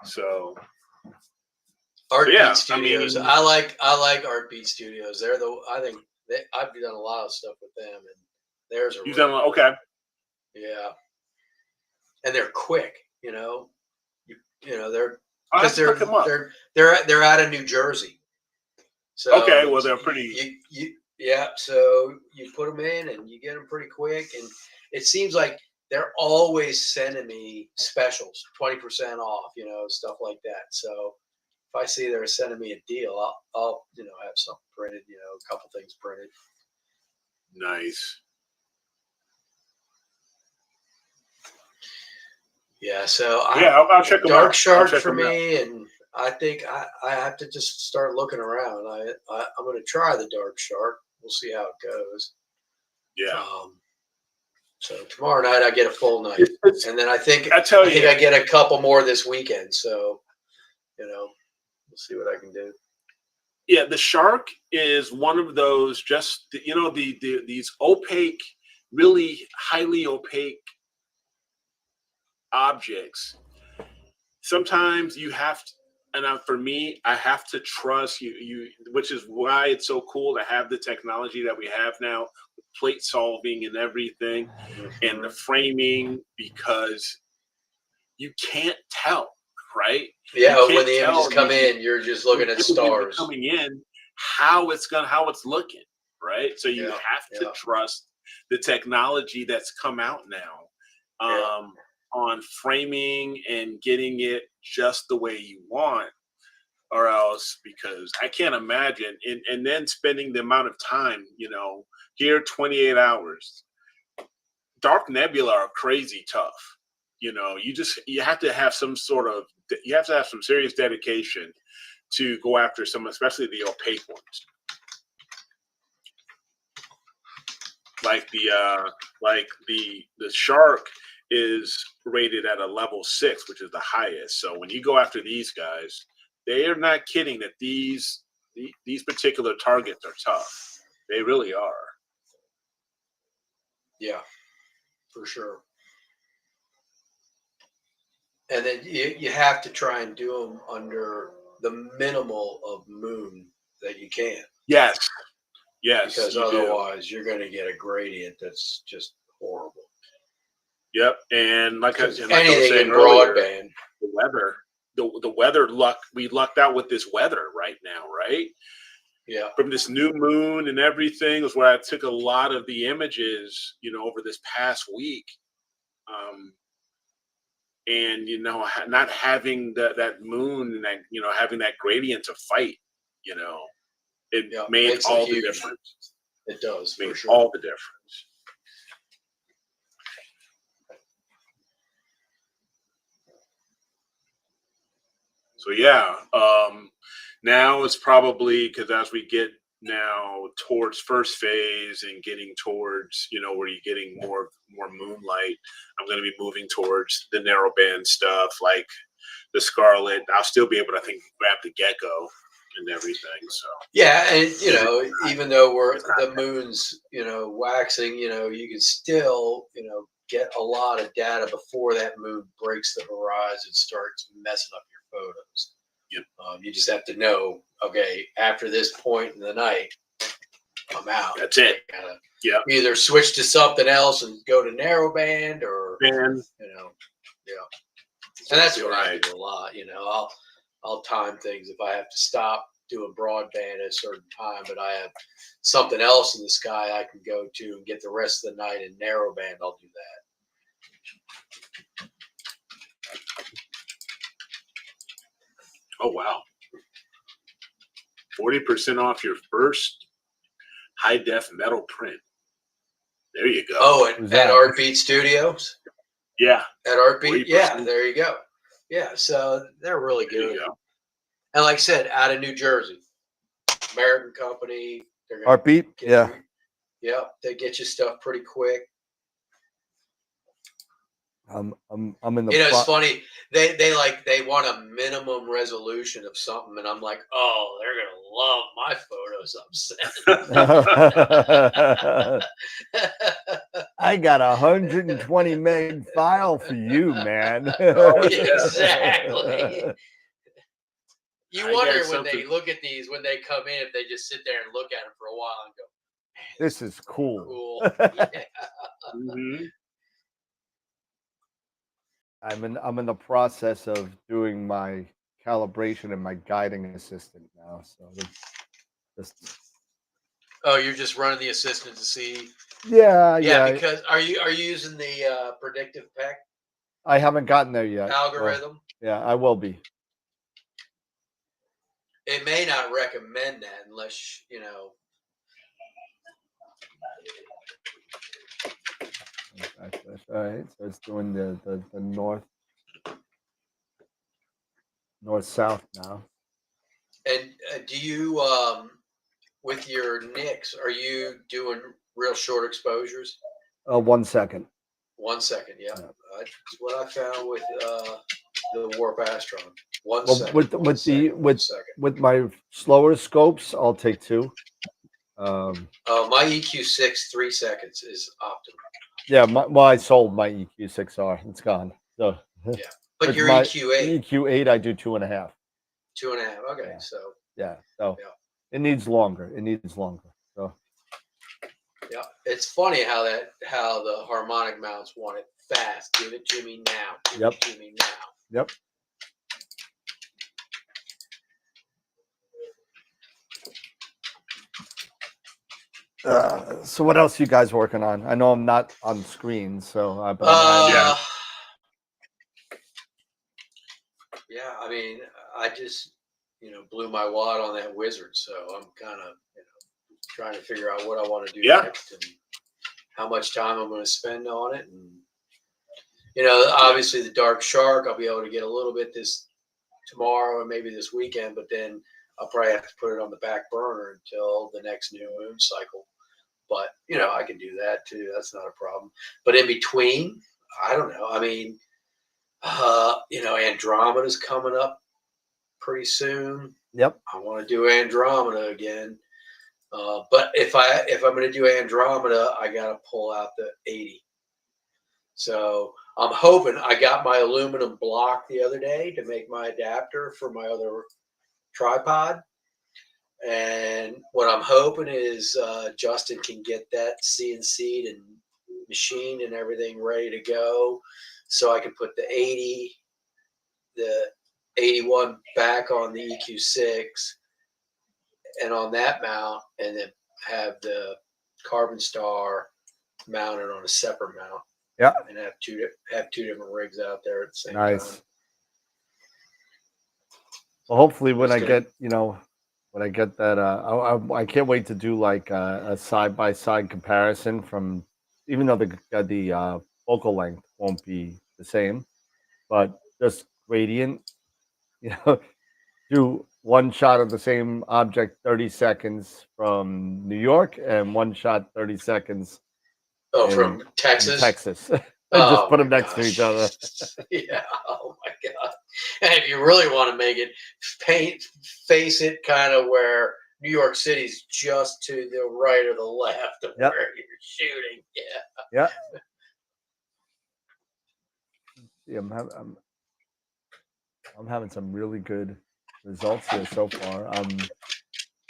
So Art yeah, Beat Studios. I mean, I like Art Beat Studios. I've done a lot of stuff with them, and there's a you've really done okay. yeah, and they're quick. They're I'll have because to look them up. they're out of New Jersey. So Okay, well they're pretty. Yeah. So you put them in, and you get them pretty quick, and it seems like they're always sending me specials, 20% off, stuff like that. So if I see they're sending me a deal, I'll have something printed, a couple things printed. Nice. Yeah, so I'll check them out. Dark Shark for me, and I think I have to just start looking around. I'm going to try the Dark Shark. We'll see how it goes. Yeah. So tomorrow night I get a full night, and then I think I get a couple more this weekend. So, we'll see what I can do. Yeah, the Shark is one of those these opaque, really highly opaque objects. Sometimes you have to, and for me, I have to trust you, which is why it's so cool to have the technology that we have now, with plate solving and everything, and the framing, because you can't tell, right? Yeah, when the images come in, you're just looking at stars coming in, how it's looking, right? So you have to trust the technology that's come out now. On framing and getting it just the way you want, or else, because I can't imagine, and then spending the amount of time, here 28 hours. Dark nebula are crazy tough. You have to have some serious dedication to go after some, especially the opaque ones. Like the Shark is rated at a level 6, which is the highest. So when you go after these guys, they are not kidding that these particular targets are tough. They really are. Yeah, for sure. And then you have to try and do them under the minimal of moon that you can. Yes. Yes. Because otherwise you're going to get a gradient that's just horrible. Yep. And like I was saying in broadband, earlier, the weather we lucked out with this weather right now, right? Yeah. From this new moon and everything was where I took a lot of the images, over this past week. And not having that moon and that having that gradient to fight, it made all the difference. It does, made for sure. all the difference. So yeah, now it's probably, because as we get now towards first phase and getting towards where you're getting more moonlight, I'm going to be moving towards the narrowband stuff, like the Scarlet. I'll still be able to, I think, grab the Gecko and everything. So yeah, and even though the moon's waxing, you can still get a lot of data before that moon breaks the horizon and starts messing up your photos. Yep. You just have to know, okay, after this point in the night, I'm out. That's it. Yeah. Either switch to something else and go to narrowband, or yeah. And that's what I do a lot. I'll time things. If I have to stop doing broadband at a certain time, but I have something else in the sky I can go to and get the rest of the night in narrowband, I'll do that. Oh, wow. 40% off your first high-def metal print. There you go. Oh, at Art Beat Studios? Yeah. At Art Beat? Yeah, there you go. Yeah, so they're really good. There you go. And like I said, out of New Jersey. American company. Art Beat? Yeah. Yeah, they get you stuff pretty quick. I'm in the. It's funny. They want a minimum resolution of something, and I'm like, oh, they're gonna love my photos I'm sending. I got 120 meg file for you, man. Oh, yeah, exactly. You I wonder got when they something- look at these, when they come in, if they just sit there and look at them for a while and go, This is cool. cool. Yeah. Mhm. I'm in the process of doing my calibration and my guiding assistant now. So just Oh, you're just running the assistant to see. yeah, Yeah, yeah. because are you using the predictive PEC I haven't gotten there yet. so, algorithm? yeah, I will be. It may not recommend that unless you know. All right, so it's doing the north south now. And do you, with your nicks, are you doing real short exposures? 1 second. 1 second, yeah. Yeah. That's what I found with the Warp Astron. One Well, second. with one second, 1 second. with my slower scopes, I'll take 2. My EQ6 3 seconds is optimal. Yeah, well, I sold my EQ6R. It's gone. So Yeah, but with your my EQ8, EQ8, I do 2.5. 2.5. Okay, Yeah. so Yeah, so Yeah. it needs longer. It needs longer. So yeah, it's funny how the harmonic mounts want it fast. Give it to me now. Give Yep. it to me now. yep. So what else you guys working on? I know I'm not on screen, so but Yeah. Yeah, I mean, I just blew my wad on that wizard, so I'm kind of trying to figure out what I want to do Yeah. next and how much time I'm going to spend on it. And obviously the Dark Shark, I'll be able to get a little bit this tomorrow and maybe this weekend, but then I'll probably have to put it on the back burner until the next new moon cycle. But I can do that too. That's not a problem. But in between, I don't know. I mean, Andromeda's coming up pretty soon. Yep. I want to do Andromeda again. But if I'm going to do Andromeda, I got to pull out the 80. So I'm hoping I got my aluminum block the other day to make my adapter for my other tripod. And what I'm hoping is Justin can get that CNC'd and machined and everything ready to go, so I can put the 80, the 81 back on the EQ6 and on that mount, and then have the CarbonStar mounted on a separate mount. Yeah. And have two different rigs out there at the same Nice. time. Well, hopefully when Just I gonna- get, when I get that, I can't wait to do like a side-by-side comparison from, even though the focal length won't be the same, but just gradient, do one shot of the same object 30 seconds from New York and one shot 30 seconds from in Texas. And just Oh put them my next to each other. gosh. Yeah. Oh my god. And if you really want to make it, face it kind of where New York City's just to the right or the left of Yep. where you're shooting. Yeah. Yeah. Yeah, I'm having some really good results here so far.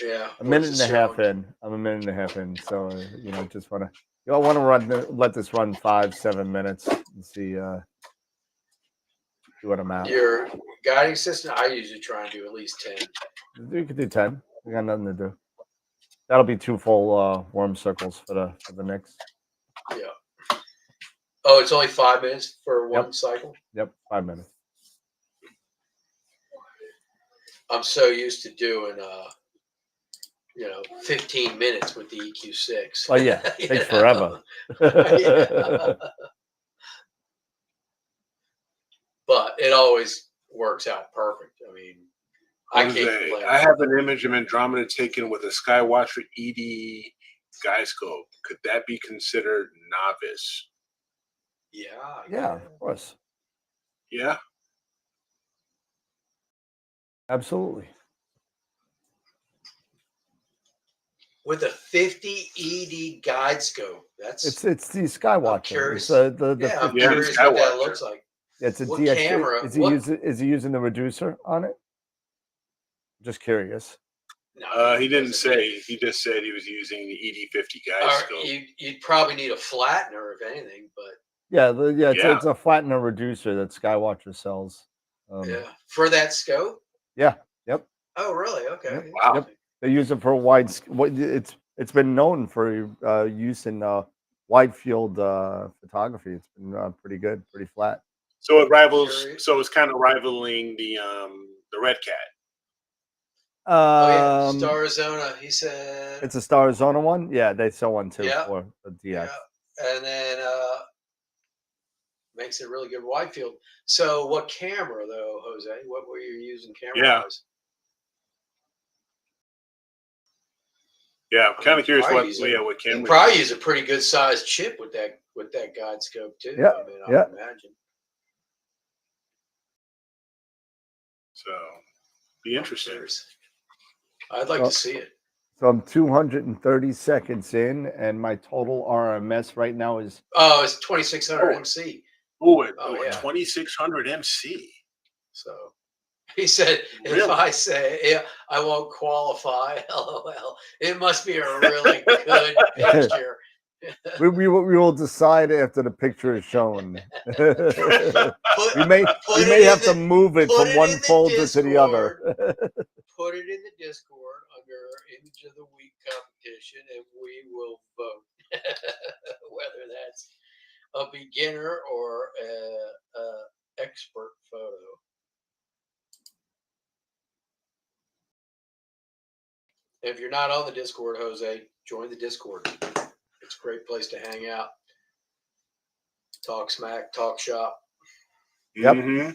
Yeah. A minute and a half in. I'm a minute and a half in. So just want to let this run 5-7 minutes and see what I'm at. Your guiding system, I usually try and do at least 10. You could do 10. We got nothing to do. That'll be 2 full worm circles for the next. Yeah. Oh, it's only 5 minutes for one Yep. cycle? Yep, 5 minutes. I'm so used to doing 15 minutes with the EQ6. Oh yeah, it takes forever. Yeah. But it always works out perfect. I mean, I can't complain. I have an image of Andromeda taken with a Skywatcher ED guy scope. Could that be considered novice? Yeah, of course. Yeah. Absolutely. with a 50 ED guide scope. That's It's the Skywatcher. I'm curious. It's the yeah, I'm 50. Yeah, curious what that Skywatcher. looks like. It's a What DX. camera? Is he using the reducer on it? Just curious. No, He didn't doesn't say. He just said he was using the ED50 guide Or scope. you'd probably need a flattener, if anything, but Yeah, Yeah. it's a flattener reducer that Skywatcher sells. yeah, for that scope. Yeah. Yep. Oh, really? Okay. Yep. Wow. Yep. They use it for wide. It's been known for use in wide field photography. It's been pretty good, pretty flat. So it rivals. Curious. So it's kind of rivaling the Red Cat. Oh yeah, Starzona. He said It's a Starzona one. Yeah, they sell one too Yeah. for the DX. yeah, and then makes it really good wide field. So, what camera though, Jose? What were you using camera-wise? Yeah, I'm kind of curious Probably what. use Yeah, a- what You camera. probably use a pretty good sized chip with that guide scope too. Yeah, I mean, I yeah. would imagine. So, be interesting. I'd like Well, to see it. So I'm 230 seconds in, and my total RMS right now is Oh, it's 2600 MC. Oh, yeah. 2600 MC. So he said, if Really? I say I won't qualify, LOL, it must be a really good picture. we will decide after the picture is shown. we may have to move it from one folder to the other. Put it in the Discord under Image of the Week competition, and we will vote whether that's a beginner or a expert photo. If you're not on the Discord, Jose, join the Discord. It's a great place to hang out, talk smack, talk shop. Yep. Mm-hmm.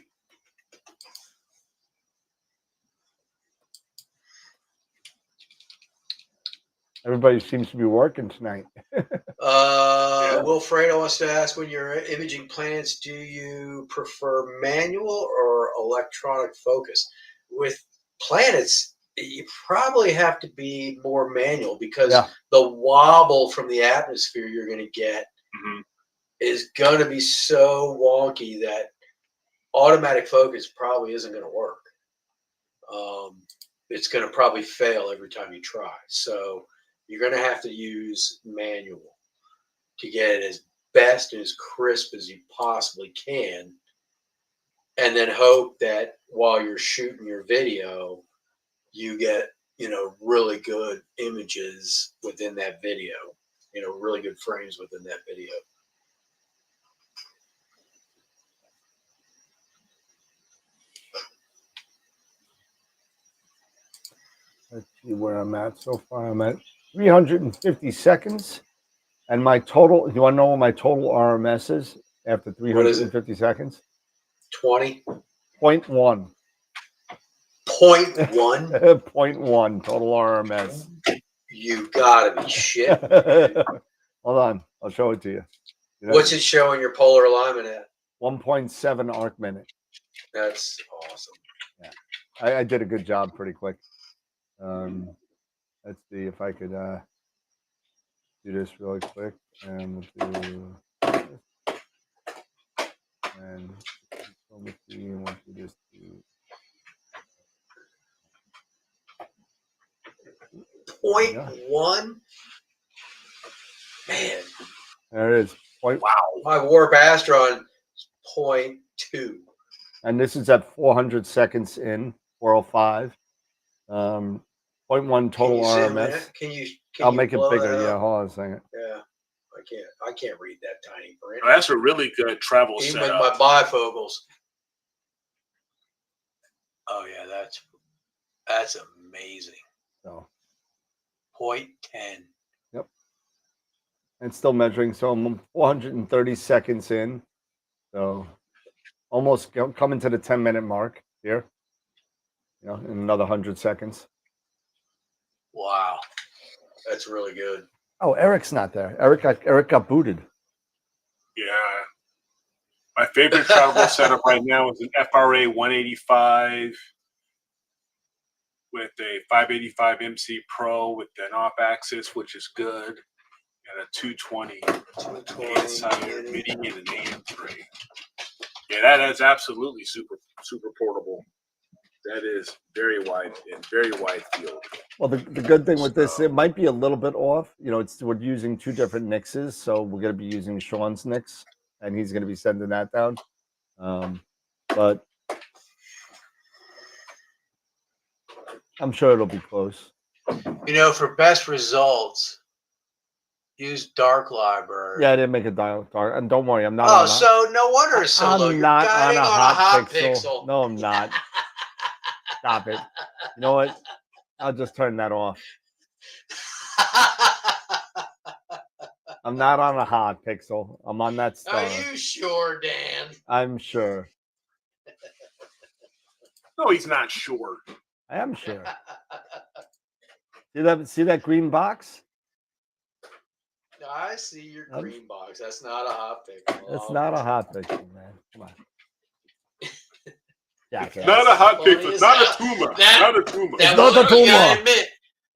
Everybody seems to be working tonight. Wilfredo wants to ask, when you're imaging planets, do you prefer manual or electronic focus? With planets, you probably have to be more manual because the wobble from the atmosphere you're going to get is going to be so wonky that automatic focus probably isn't going to work. It's going to probably fail every time you try. So you're going to have to use manual to get it as best and as crisp as you possibly can. And then hope that while you're shooting your video, you get, really good images within that video, really good frames within that video. Let's see where I'm at so far. I'm at 350 seconds. And my total, you want to know what my total RMS is after 350 seconds? 20? 0.1. 0.1? 0.1 total RMS. You gotta be shit. Hold on. I'll show it to you. What's it showing your polar alignment at? 1.7 arc minute. That's awesome. Yeah. I did a good job pretty quick. Let's see if I could do this really quick. And we'll do this. And let me see what we just do. 0.1? Man. There it is. Wow. My Warp Astron is 0.2. And this is at 400 seconds in, 405. 0.1 total RMS. I'll make it bigger. Yeah, hold on a second. Yeah. I can't read that tiny print. Oh, that's a really good travel Even setup. with my bifocals. Oh yeah, that's amazing. So 0.10. Yep. And still measuring. So I'm 430 seconds in. So almost coming to the 10-minute mark here. In another 100 seconds. Wow. That's really good. Oh, Eric's not there. Eric got booted. Yeah. My favorite travel setup right now is an FRA 185 with a 585 MC Pro with an off axis, which is good, and a 220 inside MIDI and an AM3. Yeah, that is absolutely super portable. That is very wide field. Well, the good thing with this, it might be a little bit off. You know, we're using two different mixes, so we're going to be using Sean's mix, and he's going to be sending that down. But I'm sure it'll be close. You know, for best results, use Dark Library. Yeah, I didn't make a dark, and don't worry, I'm not. Oh, so no wonder it's so low. I'm You're not on guiding a on hot pixel. pixel. No, I'm not. Stop it. You know what? I'll just turn that off. I'm not on a hot pixel. I'm on that star. Are you sure, Dan? I'm sure. No, he's not sure. I am sure. See that green box? I see your green box. That's not a hot pixel. It's not a hot pixel, man. Come on. Yeah, not a hot pixel. Not a tumor. Not a tumor. It's not a tumor.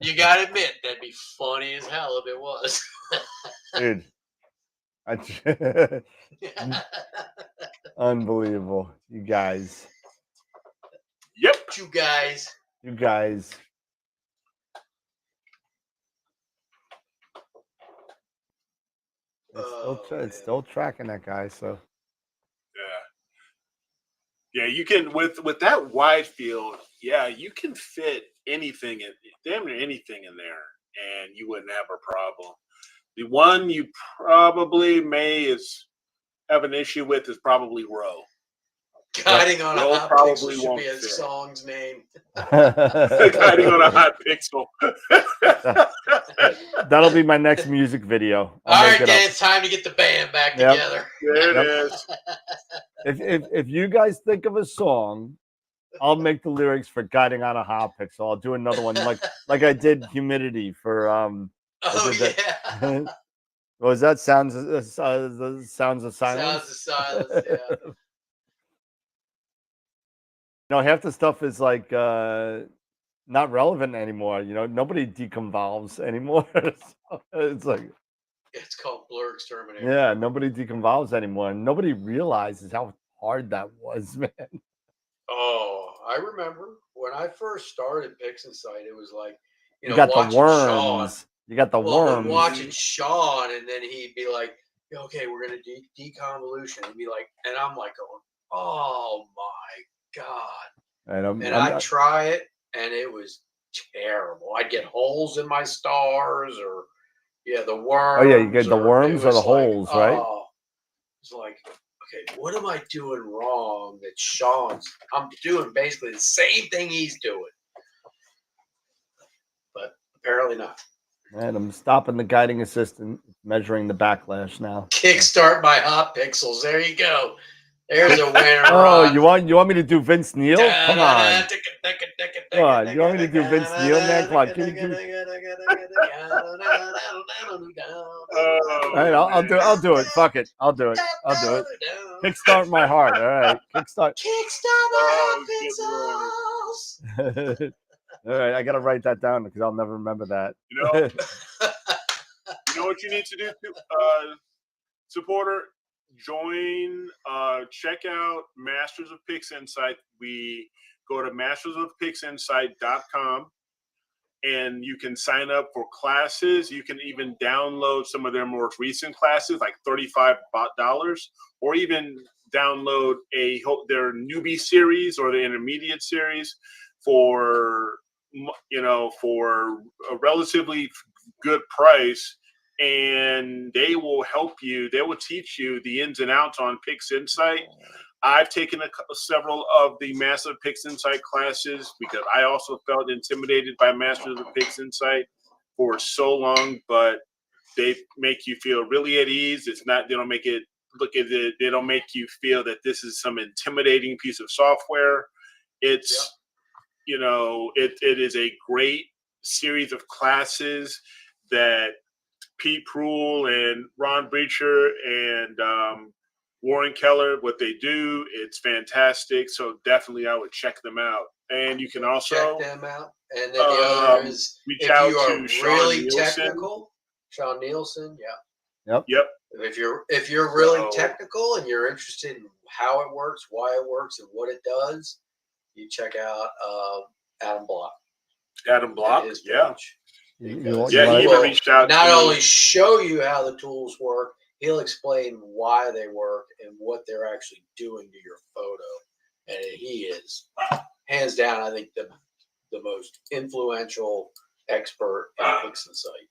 You gotta admit, that'd be funny as hell if it was. Dude. Unbelievable. You guys. Yep. You guys. You guys. It's still tracking that guy, so. Yeah, you can with that wide field. Yeah, you can fit anything in, damn near anything in there, and you wouldn't have a problem. The one you probably have an issue with is probably Row. Guiding on a hot probably pixel should be a fit. song's name. Guiding on a hot pixel. That'll be my next music video. All right, Dan, it's time to get the band back together. There it is. If you guys think of a song, I'll make the lyrics for Guiding on a Hot Pixel. I'll do another one like I did Humidity for yeah. Was that Sounds of Silence? Sounds of Silence, yeah. You know, half the stuff is like not relevant anymore. You know, nobody deconvolves anymore. So it's like it's called Blur Exterminator. Yeah, nobody deconvolves anymore, and nobody realizes how hard that was, man. Oh, I remember when I first started PixInsight, it was like, you got the worms. Sean, you got the worms. Watching Sean, and then he'd be like, "Okay, we're gonna deconvolution." He'd be like, and I'm like going, "Oh my god!" And I'd try it, and it was terrible. I'd get holes in my stars, or the worms. Oh yeah, you get the worms or the holes, right? It's like, okay, what am I doing wrong that I'm doing basically the same thing he's doing. But apparently not. And I'm stopping the guiding assistant, measuring the backlash now. Kickstart my hot pixels. There you go. There's a winner. Oh, you want me to do Vince Neil? Come on. Come on. You want me to do Vince Neil, man? Come on. All right, I'll do it. Fuck it. I'll do it. Kickstart my heart. All right. Kickstart my hot pixels. All right, I gotta write that down because I'll never remember that. You know what you need to do, supporter? Join, check out Masters of PixInsight. We go to mastersofpixinsight.com, and you can sign up for classes. You can even download some of their more recent classes, like $35, or even download their newbie series or the intermediate series for a relatively good price. And they will help you. They will teach you the ins and outs on PixInsight. I've taken several of the Masters of PixInsight classes because I also felt intimidated by Masters of PixInsight for so long, but they make you feel really at ease. It's not, they don't make it look at it. They don't make you feel that this is some intimidating piece of software. It's, it is a great series of classes that Pete Proul and Ron Breacher and Warren Keller, what they do, it's fantastic. So definitely I would check them out. And you can also check them out. And then the other is reach if out you are to Sean really Nielsen. technical, Sean Nielsen, yeah. Yep. If you're really So- technical and you're interested in how it works, why it works, and what it does, you check out Adam Block. Adam Block. His Yeah. page. You Yeah, he even will reached out not to only me. show you how the tools work, he'll explain why they work and what they're actually doing to your photo. And he is hands down, I think, the most influential expert in Pixinsight.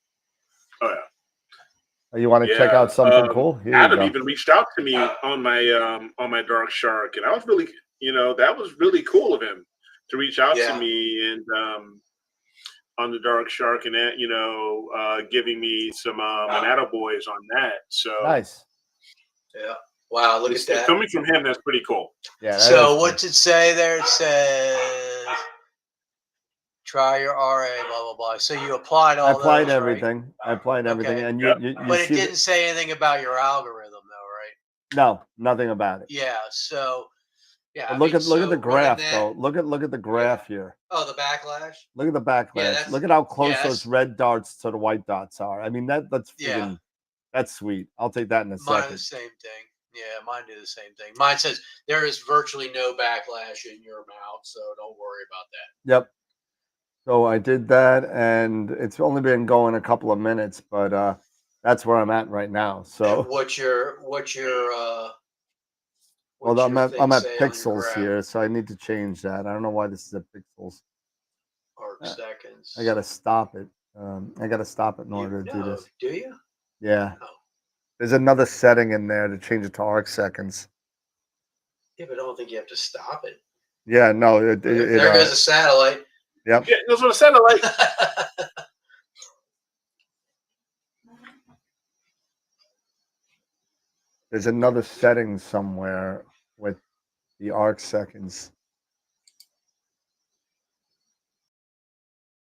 Oh yeah. You want to check out something cool? Here you Adam go. even reached out to me on my Dark Shark, and I was really, that was really cool of him to reach out to me and on the Dark Shark and that, giving me some an attaboys on that. So Nice. Yeah. Wow, look at that. Coming from him, that's pretty cool. Yeah. So what's it say there? It says try your RA, blah blah blah. So you applied all I applied those, everything. right? I applied everything, Okay. and Yep. you But it see didn't say anything about your algorithm, though, right? no, nothing about it. Yeah. So yeah. But I look mean, at the so graph running that- though. Look at the graph here. Oh, the backlash. Look at the backlash. that's- Look at how close yeah, those red dots to the white dots are. I mean that's Yeah. freaking that's sweet. I'll take that in a Mine second. the same thing. Yeah, mine do the same thing. Mine says there is virtually no backlash in your mouth, so don't worry about that. Yep. So I did that, and it's only been going a couple of minutes, but that's where I'm at right now. So And what's your well, what's I'm your at thing say on your pixels graph? here, so I need to change that. I don't know why this is at pixels. Arc seconds. I gotta stop it. I gotta stop it in order to do this. Do you? Yeah. Oh. There's another setting in there to change it to arc seconds. Yeah, but I don't think you have to stop it. Yeah, no. There goes a satellite. Yep. Yeah, that's what I said. Like, There's another setting somewhere with the arc seconds.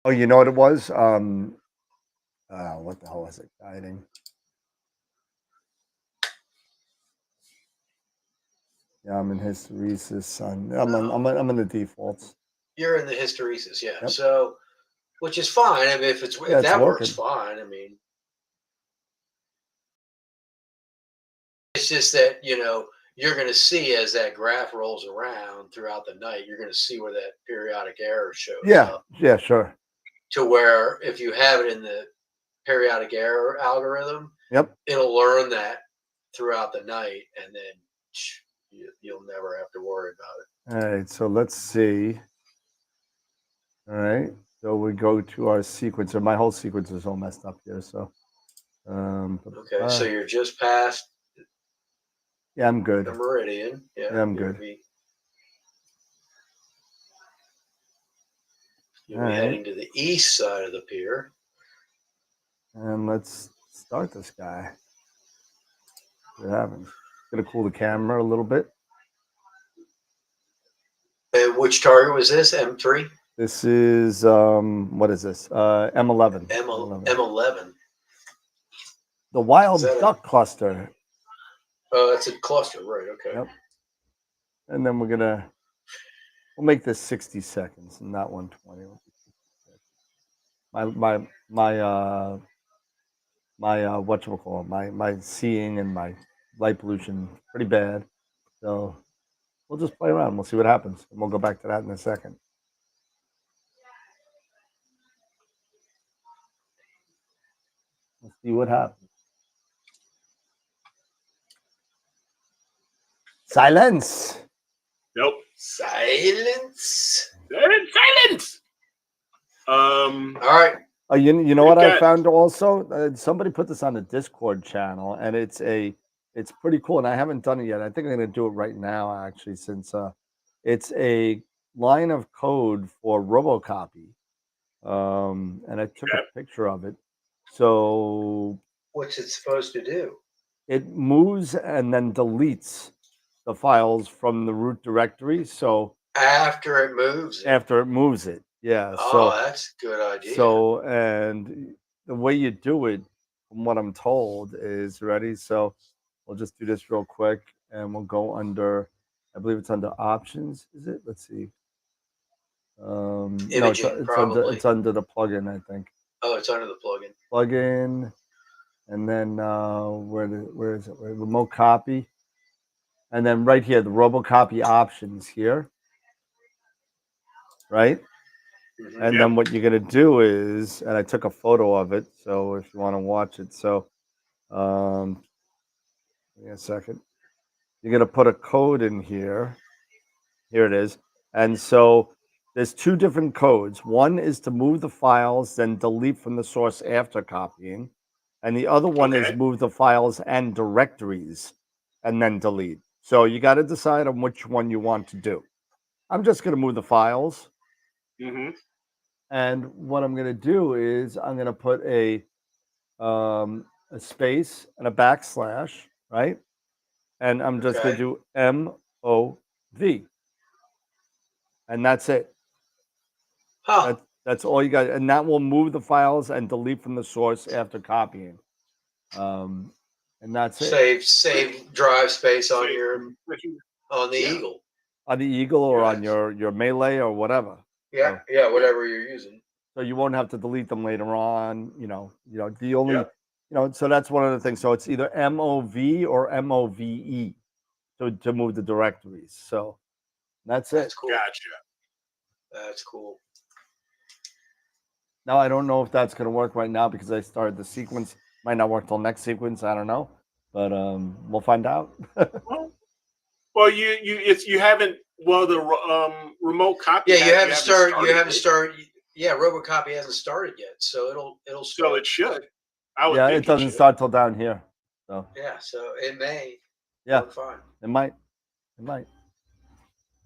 Oh, you know what it was? What the hell was it? Guiding. Yeah, I'm in hysteresis. I'm in the defaults. You're in the hysteresis, yeah. Yep. So, which is fine. I mean, if it's that works, working. fine. I mean, it's just that you're going to see as that graph rolls around throughout the night, you're going to see where that periodic error shows up. Yeah, sure. To where if you have it in the periodic error algorithm, Yep. it'll learn that throughout the night, and then you'll never have to worry about it. All right, so let's see. All right, so we go to our sequencer. My whole sequencer is all messed up here. So, Okay, so you're just past yeah, I'm good. the meridian. Yeah, I'm good. You'll be heading to the east side of the pier. And let's start this guy. See what happens. Gonna cool the camera a little bit. And which target was this? M3? This is what is this? M11. M11. The wild duck cluster. Oh, that's a cluster, right? Okay. Yep. And then we'll make this 60 seconds, not 120. My whatchamacallit, my seeing and my light pollution pretty bad. So we'll just play around. We'll see what happens. And we'll go back to that in a second. Let's see what happens. Silence. Nope. Silence. Silence. All right. Oh, you know what I found also? Somebody put this on the Discord channel, and it's pretty cool. And I haven't done it yet. I think I'm going to do it right now, actually, since it's a line of code for Robocopy. And I took a picture of it. So what's it supposed to do? It moves and then deletes the files from the root directory. So after it moves it. Yeah. Oh, that's a good idea. So, and the way you do it, from what I'm told, is ready. So we'll just do this real quick. and we'll go under, I believe it's under options. Is it? Let's see. No, Imaging, probably. it's under the plugin, I think. Oh, it's under the plugin. Plugin, and then where is it? Remote copy, and then right here, the robocopy options here, right? And then what you're gonna do is, and I took a photo of it, so if you want to watch it, so give me a second. You're gonna put a code in here. Here it is. And so there's two different codes. One is to move the files, then delete from the source after copying. And the other one is move the files and directories and then delete. So you got to decide on which one you want to do. I'm just going to move the files. And what I'm going to do is I'm going to put a space and a backslash, right? And I'm just going to do MOV. And that's it. Huh. That's all you got. And that will move the files and delete from the source after copying. And that's it. Save drive space on the Eagle. On the Eagle or on your Melee or whatever. Yeah, whatever you're using. So you won't have to delete them later on. The only so that's one of the things. So it's either MOV or MOVE to move the directories. So that's it. That's cool. Gotcha. That's cool. Now I don't know if that's going to work right now because I started the sequence. Might not work till next sequence. I don't know, but we'll find out. Well, you haven't. Well, the remote copy. Yeah, you haven't started. Yeah, RoboCopy hasn't started yet, so it'll start. So it should. It doesn't start till down here. So yeah, so it may. Yeah, work fine. It might.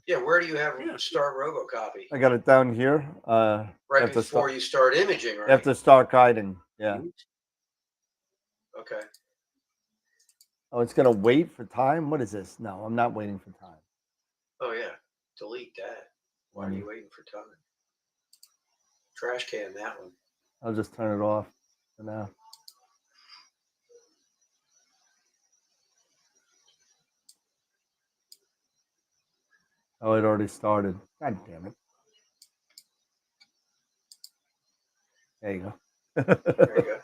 Yeah, where do you have start RoboCopy? I got it down here. Right before you start imaging, right? You have to start guiding. Yeah. Okay. Oh, it's gonna wait for time. What is this? No, I'm not waiting for time. Oh yeah, delete that. Why are you waiting for time? Trash can that one. I'll just turn it off for now. Oh, it already started. God damn it. There you go. There you go.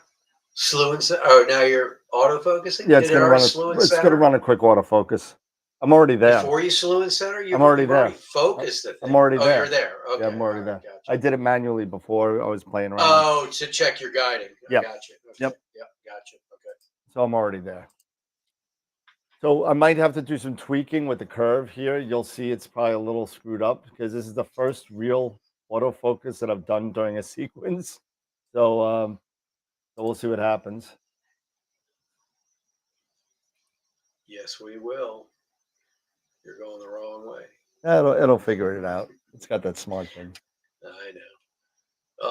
Slew and set. Oh, now you're autofocusing? Yeah, it's going to run a quick autofocus. I'm already there. Before you slew and center? I'm already there. Focused the thing. I'm already there. You're there. Okay. Yeah, I'm already there. Gotcha. I did it manually before I was playing around. Oh, to check your guiding. Yeah. Gotcha. Okay. Yep. Gotcha. Okay. So I'm already there. So I might have to do some tweaking with the curve here. You'll see it's probably a little screwed up because this is the first real autofocus that I've done during a sequence. So we'll see what happens. Yes, we will. You're going the wrong way. It'll figure it out. It's got that smart thing. I know.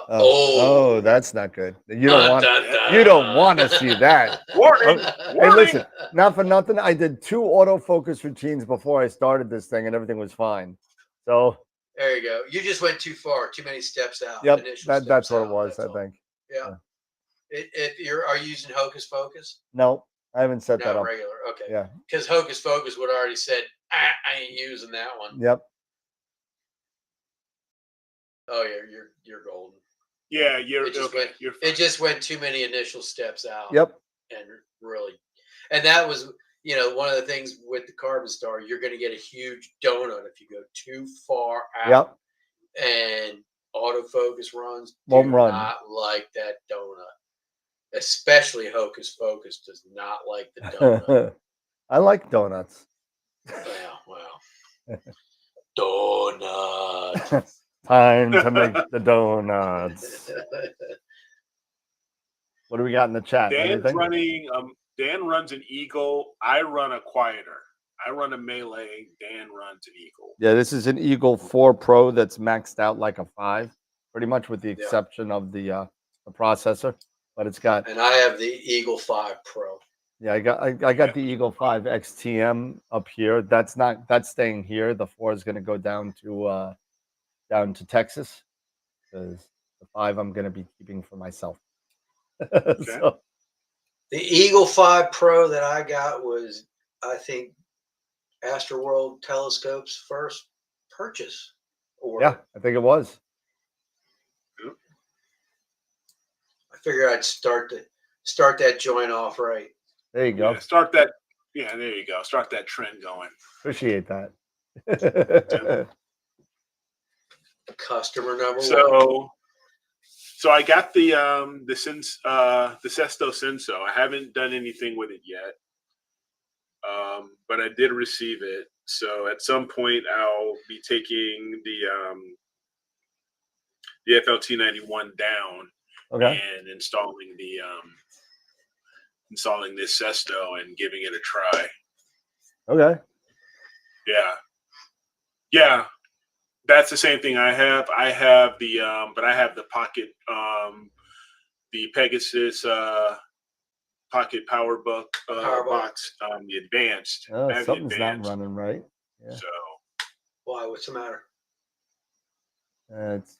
Oh, that's not good. You don't want to see that. Warning. Hey, listen, not for nothing. I did 2 autofocus routines before I started this thing, and everything was fine. So there you go. You just went too far. Too many steps out. Yep, that's what it was. I think. Yeah. Are you using Hocus Pocus? No, I haven't set that up. Regular. Okay. Yeah. Because Hocus Pocus would already said, I ain't using that one. Yep. Oh yeah, you're golden. Yeah, it just went too many initial steps out. Yep. And that was one of the things with the CarbonStar, you're going to get a huge donut if you go too far out. Yep. And autofocus runs won't run. Not like that donut. Especially Hocus Pocus does not like the donut. I like donuts. Wow. Donut. Time to make the donuts. What do we got in the chat? Dan runs an Eagle. I run a quieter. I run a Melee. Dan runs an Eagle. Yeah, this is an Eagle 4 Pro that's maxed out like a 5, pretty much with the exception of the processor. But it's got. And I have the Eagle 5 Pro. Yeah, I got the Eagle 5 XTM up here. That's staying here. The 4 is going to go down to Texas because the 5 I'm going to be keeping for myself. So. The Eagle 5 Pro that I got was, I think, AstroWorld Telescope's first purchase. Or Yeah, I think it was. I figured I'd start that joint off right. There you go. Yeah, start that. Yeah, there you go. Start that trend going. Appreciate that. Customer number one. So I got the Sesto Senso. I haven't done anything with it yet, but I did receive it. So at some point I'll be taking the FLT91 down Okay. and installing this Sesto and giving it a try. Okay. Yeah. That's the same thing I have. I have but I have the Pocket, the Pegasus Pocket PowerBook box, the advanced. I Oh, have the something's not advanced. running right. Yeah. So Why? What's the matter? It's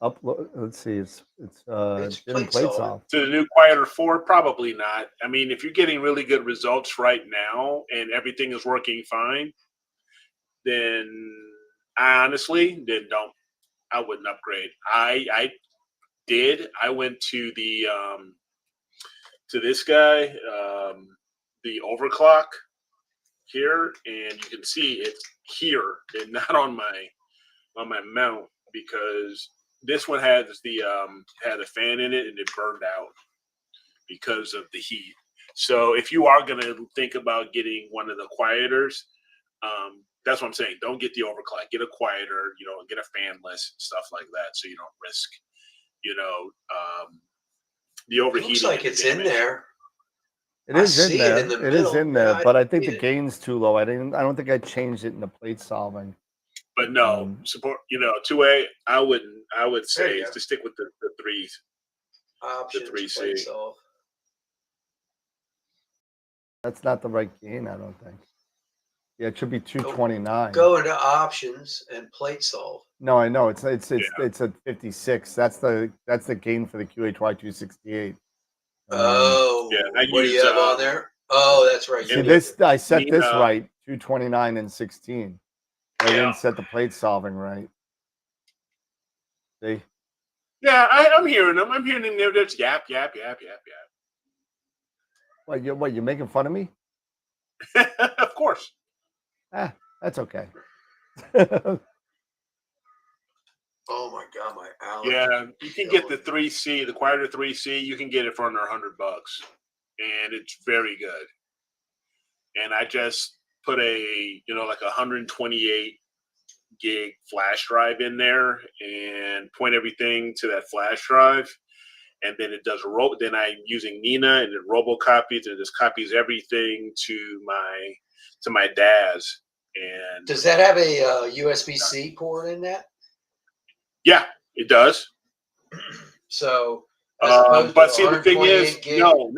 upload. Let's see. It's It's getting plate plates solid. off. to the new Quieter 4, probably not. I mean, if you're getting really good results right now and everything is working fine, then I wouldn't upgrade. I went to the to this guy, the overclock here, and you can see it's here and not on my mount, because this one had had a fan in it and it burned out because of the heat. So if you are going to think about getting one of the quieters, that's what I'm saying. Don't get the overclock. Get a quieter. Get a fanless, stuff like that, so you don't risk, the It overheating. looks like it's in there. It is in see there. it in the It is middle. in there, Yeah, I but I think see the it. gain's too low. I don't think I changed it in the plate solving. But no, support. 2A. I would say There you is go. to stick with the threes. Options, 3C. plate solve. That's not the right gain, I don't think. Yeah, it should be 229. Go into options and plate solve. No, I know it's at 56. That's the gain for the QHY 268. Oh, Yeah, I what do you use, have on there? Oh, that's right. See You this? I set this Nina- right, 229 and 16. I Yeah. didn't set the plate solving right. See? Yeah, I'm hearing them. I'm hearing them. They're just yap. What you're making fun of me? Of course. That's okay. Oh my God, my allergy. Yeah, you can get the 3C, the Quieter 3C. You can get it for under $100, and it's very good. And I just put a like 128 gig flash drive in there and point everything to that flash drive, and then it does then I'm using Nina, and it robocopies, and it just copies everything to my DAS. And Does that have a USB-C port in that? yeah, it does. So, but see, the thing is, gig, no.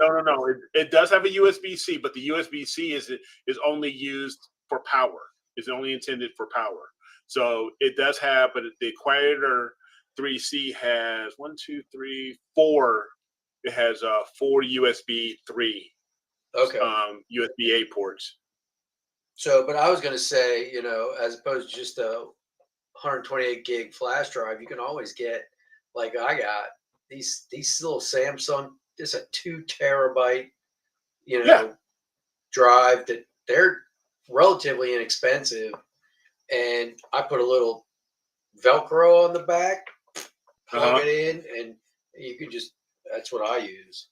It does have a USB-C, but the USB-C is only used for power. It's only intended for power. So it does have, but the Quieter 3C has 1, 2, 3, 4. It has 4 USB 3. Okay. USB-A ports. So, but I was going to say, as opposed to just a 128 gig flash drive, you can always get, like I got, these little Samsung, just a 2 terabyte, drive that they're relatively inexpensive. And I put a little Velcro on the back, plug it in, and you can that's what I use.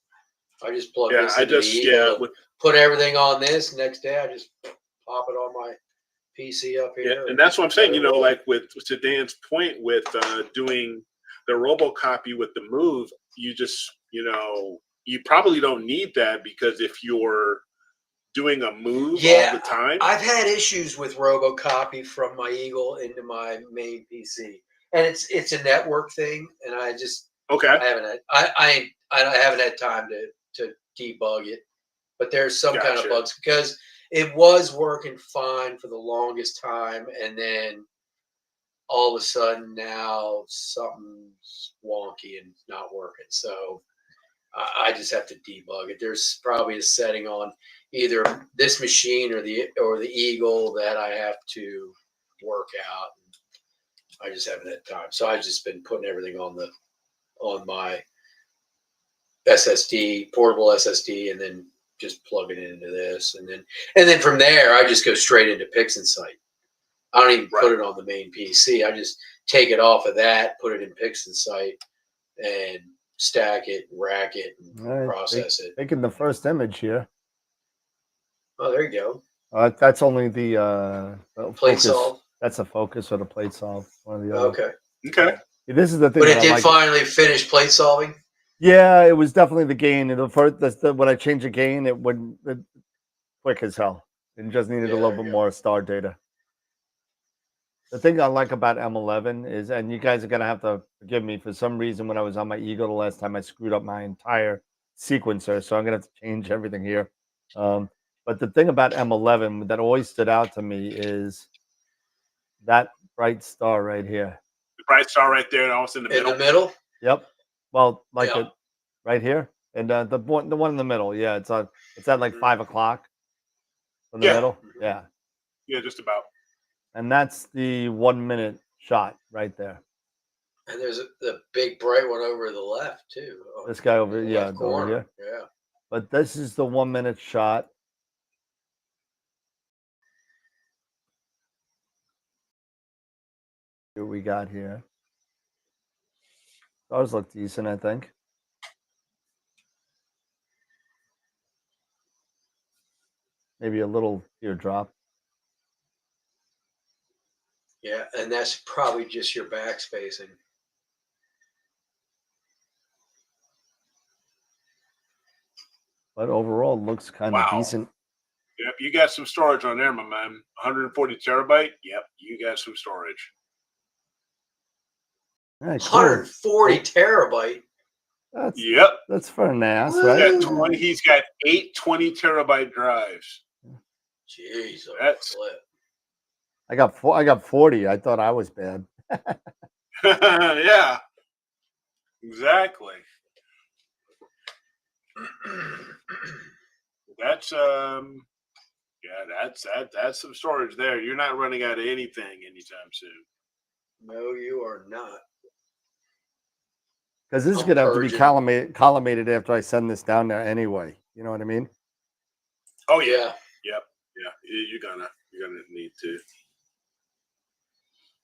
I just plug this into the Eagle, put everything on this. Next day, I just pop it on my PC up here. Yeah, and that's what I'm saying, like to Dan's point with doing the robocopy with the Move, you just, you probably don't need that, because if you're doing a Move all the time. I've had issues with robocopy from my Eagle into my main PC, and it's a network thing, and I just I haven't had time to debug it, but there's some kind of bugs, because it was working fine for the longest time, and then all of a sudden now something's wonky and not working. So I just have to debug it. There's probably a setting on either this machine or the Eagle that I have to work out. I just haven't had time, so I've just been putting everything on my SSD, portable SSD, and then just plugging it into this, and then from there I just go straight into PixInsight. I don't even put it on the main PC. I just take it off of that, put it in PixInsight, and stack it, rack it, and process it. Taking the first image here. Oh, there you go. That's only the Plate focus. solve. That's a focus or the plate solve. One or the other. Okay. Okay. This is the thing. But it did finally finish plate solving. Yeah, it was definitely the gain. And the first, when I changed the gain, it went quick as hell. It just needed a little bit more star data. The thing I like about M11 is, and you guys are gonna have to forgive me, for some reason when I was on my Eagle the last time, I screwed up my entire sequencer, so I'm gonna have to change everything here. But the thing about M11 that always stood out to me is that bright star right here. The bright star right there, almost in the middle. In the middle. Yep. Well, like it right here, and the one in the middle. Yeah, it's at like 5 o'clock in the middle. Yeah. Yeah, just about. And that's the 1 minute shot right there. And there's the big bright one over the left too. This guy over, over here. Yeah. But this is the 1 minute shot. What we got here. Stars look decent, I think. Maybe a little teardrop. Yeah, and that's probably just your backspacing. But overall, it looks kind of decent. Yep, you got some storage on there, my man. 140 terabyte. Yep, you got some storage. Right, cool. 140 terabyte. That's for an ass, right? He's got 8 20 terabyte drives. Jeez, that's flip. I got 40. I thought I was bad. Yeah, exactly. That's that's some storage there. You're not running out of anything anytime soon. No, you are not. Because this is gonna have to be collimated after I send this down there anyway. You know what I mean? Oh yeah. Yep. Yeah. You're gonna need to.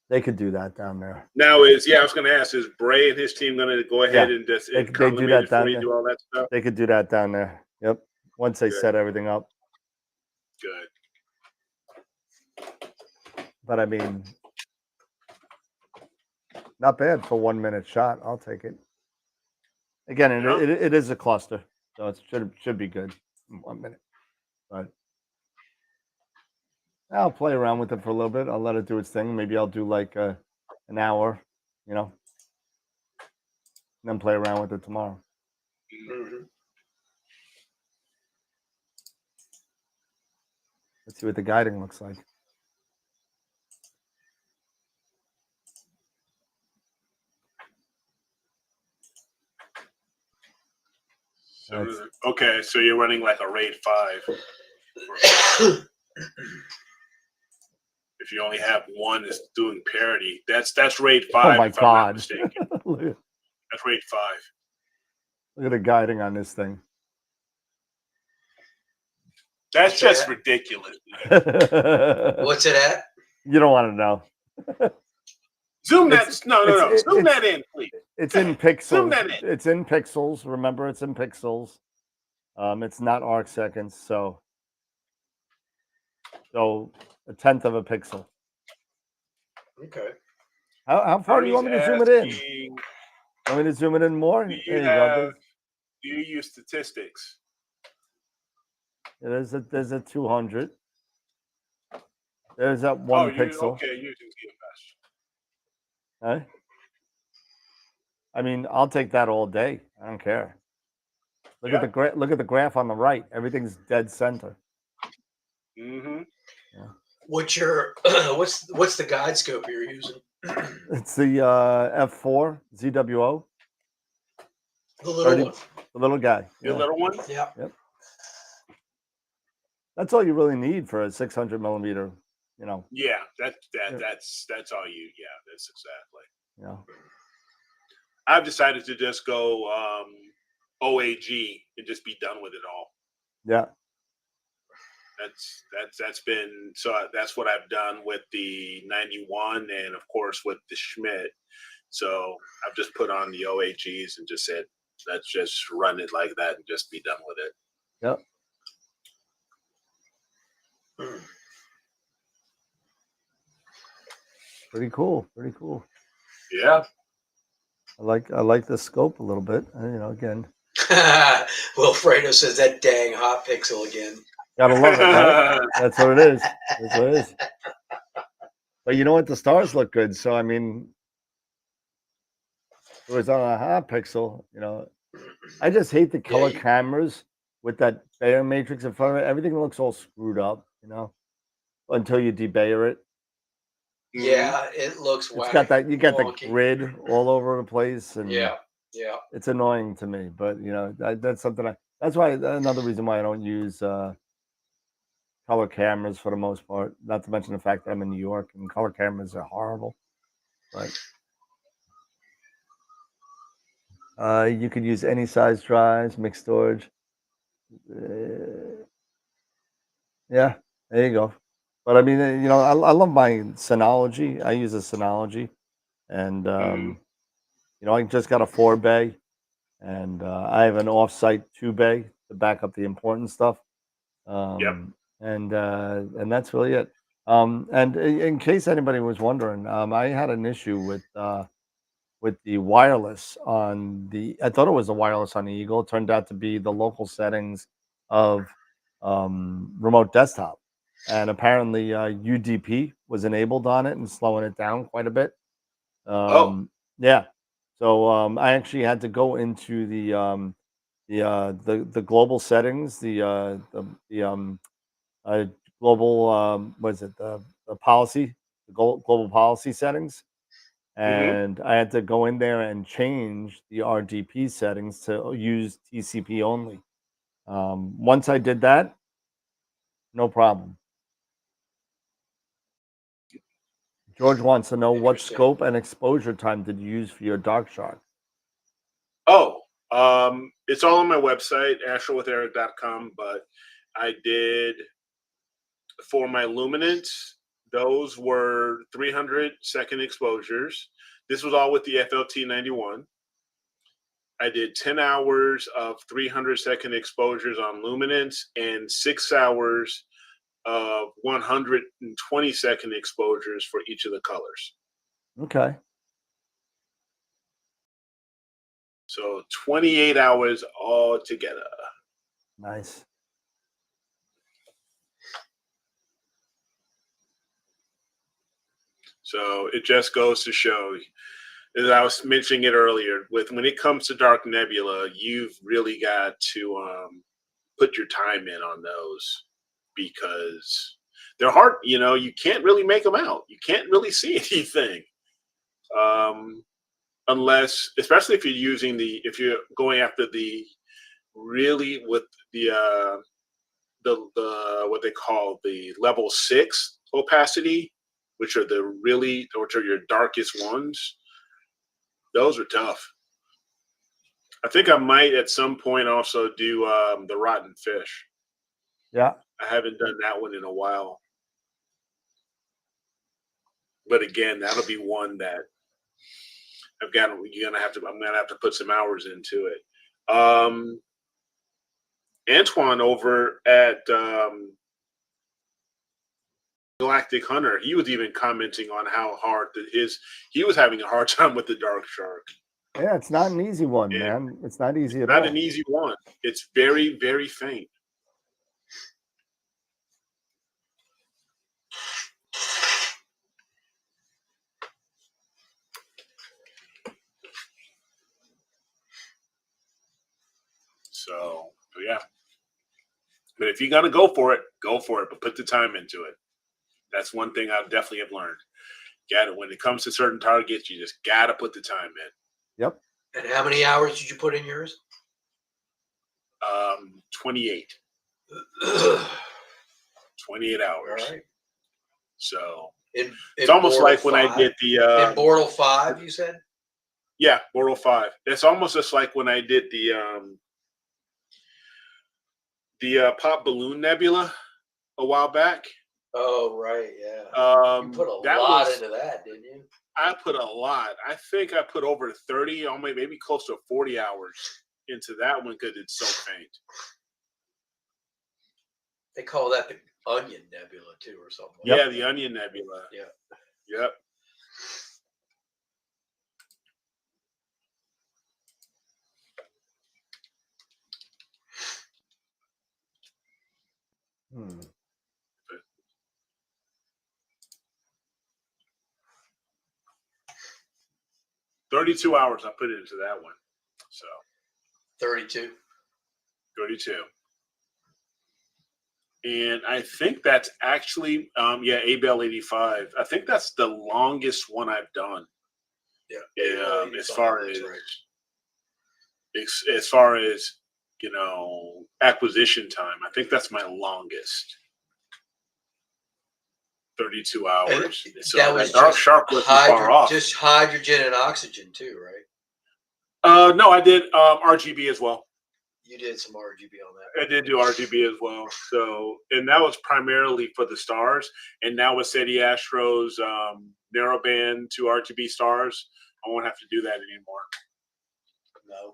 They could do that down there. Now I was going to ask, is Bray and his team going to go ahead and just they do that down there? Do all that stuff? They could do that down there. Yep. Once they set everything up. Good. But I mean, not bad for 1 minute shot. I'll take it. Again, it is a cluster, so it should be good in 1 minute. But I'll play around with it for a little bit. I'll let it do its thing. Maybe I'll do like an hour, and then play around with it tomorrow. Mm-hmm. Let's see what the guiding looks like. Okay, so you're running like a RAID 5. If you only have one that's doing parity, that's RAID 5. Oh my God! That's RAID 5. Look at the guiding on this thing. That's just ridiculous. What's it at? You don't want to know. Zoom that. No. Zoom that in, please. It's in pixels. Zoom that in. It's in pixels. Remember, it's in pixels. It's not arc seconds, so a tenth of a pixel. Okay. How far do you want me to zoom it in? Want me to zoom it in more? Do you use statistics? There's a 200. There's that one pixel. Okay, using ZFS. Huh? I mean, I'll take that all day. I don't care. Look at the graph on the right. Everything's dead center. Mm-hmm. Yeah. What's your what's the guide scope you're using? It's the F4 ZWO. The little one. The little guy. Your Yeah. little one. Yeah. Yep. That's all you really need for a 600 millimeter. You know. Yeah, that's all you. Yeah, that's exactly. Yeah. I've decided to just go OAG and just be done with it all. Yeah. That's been that's what I've done with the 91 and of course with the Schmidt. So I've just put on the OAGs and just said, let's just run it like that and just be done with it. Yep. Pretty cool. Pretty cool. Yeah. I like the scope a little bit. You know, again. Will Fredo says that dang hot pixel again. Gotta love it, right? That's what it is. That's what it is. But you know what? The stars look good. So I mean, it was on a hot pixel. You know, I just hate the color cameras with that Bayer matrix in front of it. Everything looks all screwed up. You know, until you debayer it. Yeah, it looks. It's got that. You got wonky. the grid all over the place, and Yeah. it's annoying to me. But you know, that's something. That's why another reason why I don't use color cameras for the most part. Not to mention the fact that I'm in New York and color cameras are horrible. But you could use any size drives, mixed storage. Yeah, there you go. But I mean, you know, I love my Synology. I use a Synology, and you know, I just got a 4-bay, and I have an off-site 2-bay to back up the important stuff. And that's really it. And in case anybody was wondering, I had an issue with the wireless on the. I thought it was the wireless on the Eagle. It turned out to be the local settings of remote desktop, and apparently UDP was enabled on it and slowing it down quite a bit. Yeah. So I actually had to go into the global settings, the global what is it, the policy, the global policy settings, and I had to go in there and change the RDP settings to use TCP only. Once I did that, no problem. George wants to know what scope and exposure time did you use for your Dark Shark? Oh, it's all on my website, AstroWorldTV.com, but I did for my luminance, those were 300-second exposures. This was all with the FLT 91. I did 10 hours of 300-second exposures on luminance and 6 hours of 120-second exposures for each of the colors. Okay. So 28 hours all together. Nice. So it just goes to show, as I was mentioning it earlier, when it comes to Dark Nebula, you've really got to put your time in on those because they're hard. You know, you can't really make them out. You can't really see anything unless, especially if if you're going after the really with the what they call the level 6 opacity, which are your darkest ones. Those are tough. I think I might at some point also do the Rotten Fish. Yeah. I haven't done that one in a while. But again, that'll be one that I'm gonna have to put some hours into it. Antoine over at Galactic Hunter, he was even commenting on how hard he was having a hard time with the Dark Shark. Yeah, it's not an easy one, man. It's not easy at all. Not an easy one. It's very, very faint. So yeah. But if you got to go for it, but put the time into it. That's one thing I definitely have learned. When it comes to certain targets, you just got to put the time in. Yep. And how many hours did you put in yours? 28. 28 hours. All right. So In it's almost Bortle like when I 5? did the in Bortle 5, you said? yeah, Bortle 5. It's almost just like when I did the Pop Balloon Nebula a while back. Oh, right, yeah. You put a lot into that, didn't you? I put a lot. I think I put over 30, almost maybe close to 40 hours into that one because it's so faint. They call that the Onion Nebula too, or something. Yeah, the Onion Nebula. Yeah. Yep. Hmm. 32 hours I put into that one. So 32. 32. And I think that's actually ABL85. I think that's the longest one I've done. Yeah. As far as acquisition time, I think that's my longest. 32 hours. So that was Dark just Shark wasn't far off. Just hydrogen and oxygen too, right? No, I did RGB as well. You did some RGB on that. I did do RGB as well. So, and that was primarily for the stars. And now with SETI Astro's narrowband to RGB stars, I won't have to do that anymore. No.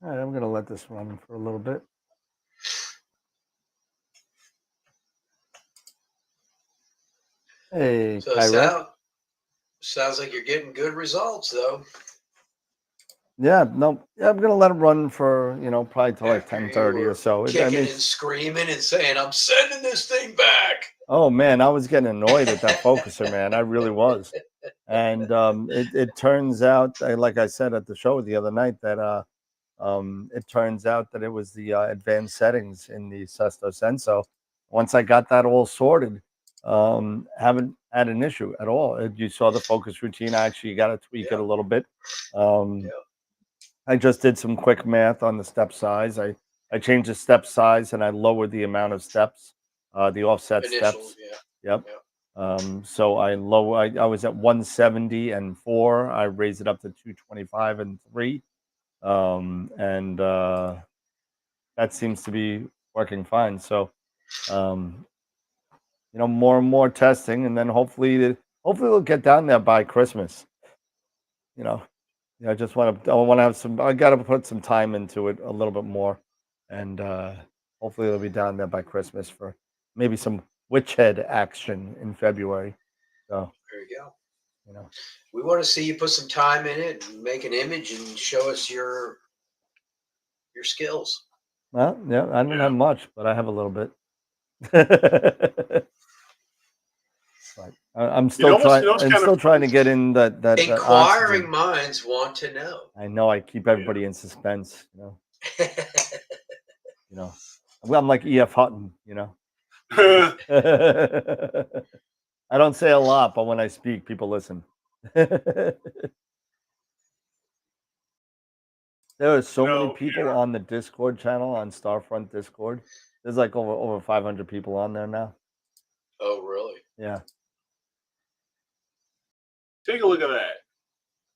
All right, I'm going to let this run for a little bit. Hey, So sounds like you're getting good results, though. Yeah, no, yeah, I'm going to let it run for, probably till like After 10:30 or so. Kicking and screaming and saying, "I'm sending this thing back." Oh man, I was getting annoyed at that focuser, man. I really was. And it turns out, like I said at the show the other night, that it turns out that it was the advanced settings in the Sesto Senso. Once I got that all sorted, haven't had an issue at all. You saw the focus routine. I actually got to tweak it a little bit. I just did some quick math on the step size. I changed the step size and I lowered the amount of steps, the offset steps. Yep. So I was at 170 and 4. I raised it up to 225 and 3. And that seems to be working fine. So, more and more testing, and then hopefully we'll get down there by Christmas. I just want to have some. I got to put some time into it a little bit more, and hopefully it'll be down there by Christmas for maybe some witch head action in February. So there you go. We want to see you put some time in it and make an image and show us your skills. Well, yeah, I don't have much, but I have a little bit. But I'm still trying to get in that inquiring minds want to know. I know. I keep everybody in suspense. I'm like E.F. Hutton. I don't say a lot, but when I speak, people listen. There are so many people on the Discord channel, on Starfront Discord. There's like over 500 people on there now. Oh, really? Yeah. Take a look at that.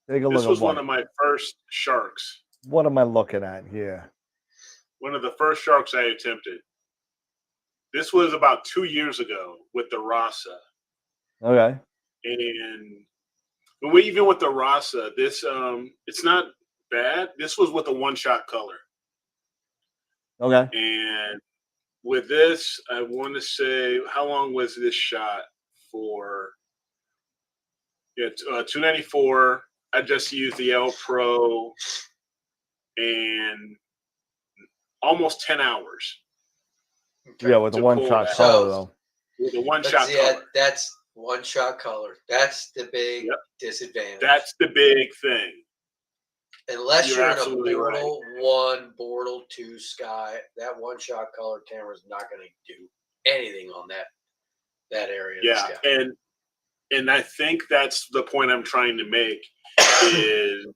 This was one of my first sharks. What am I looking at here? One of the first sharks I attempted. This was about 2 years ago with the Rasa. Okay. And even with the Rasa, this it's not bad. This was with a one-shot color. Okay. And with this, I want to say, how long was this shot for? Yeah, 294. I just used the L Pro and almost 10 hours. Okay. Yeah, with a one-shot color, though. With a one-shot color. That's one-shot color. That's the big disadvantage. That's the big thing. Unless you're in a Bortle 1, Bortle 2 sky, that one-shot color camera is not going to do anything on that area. Yeah, and I think that's the point I'm trying to make is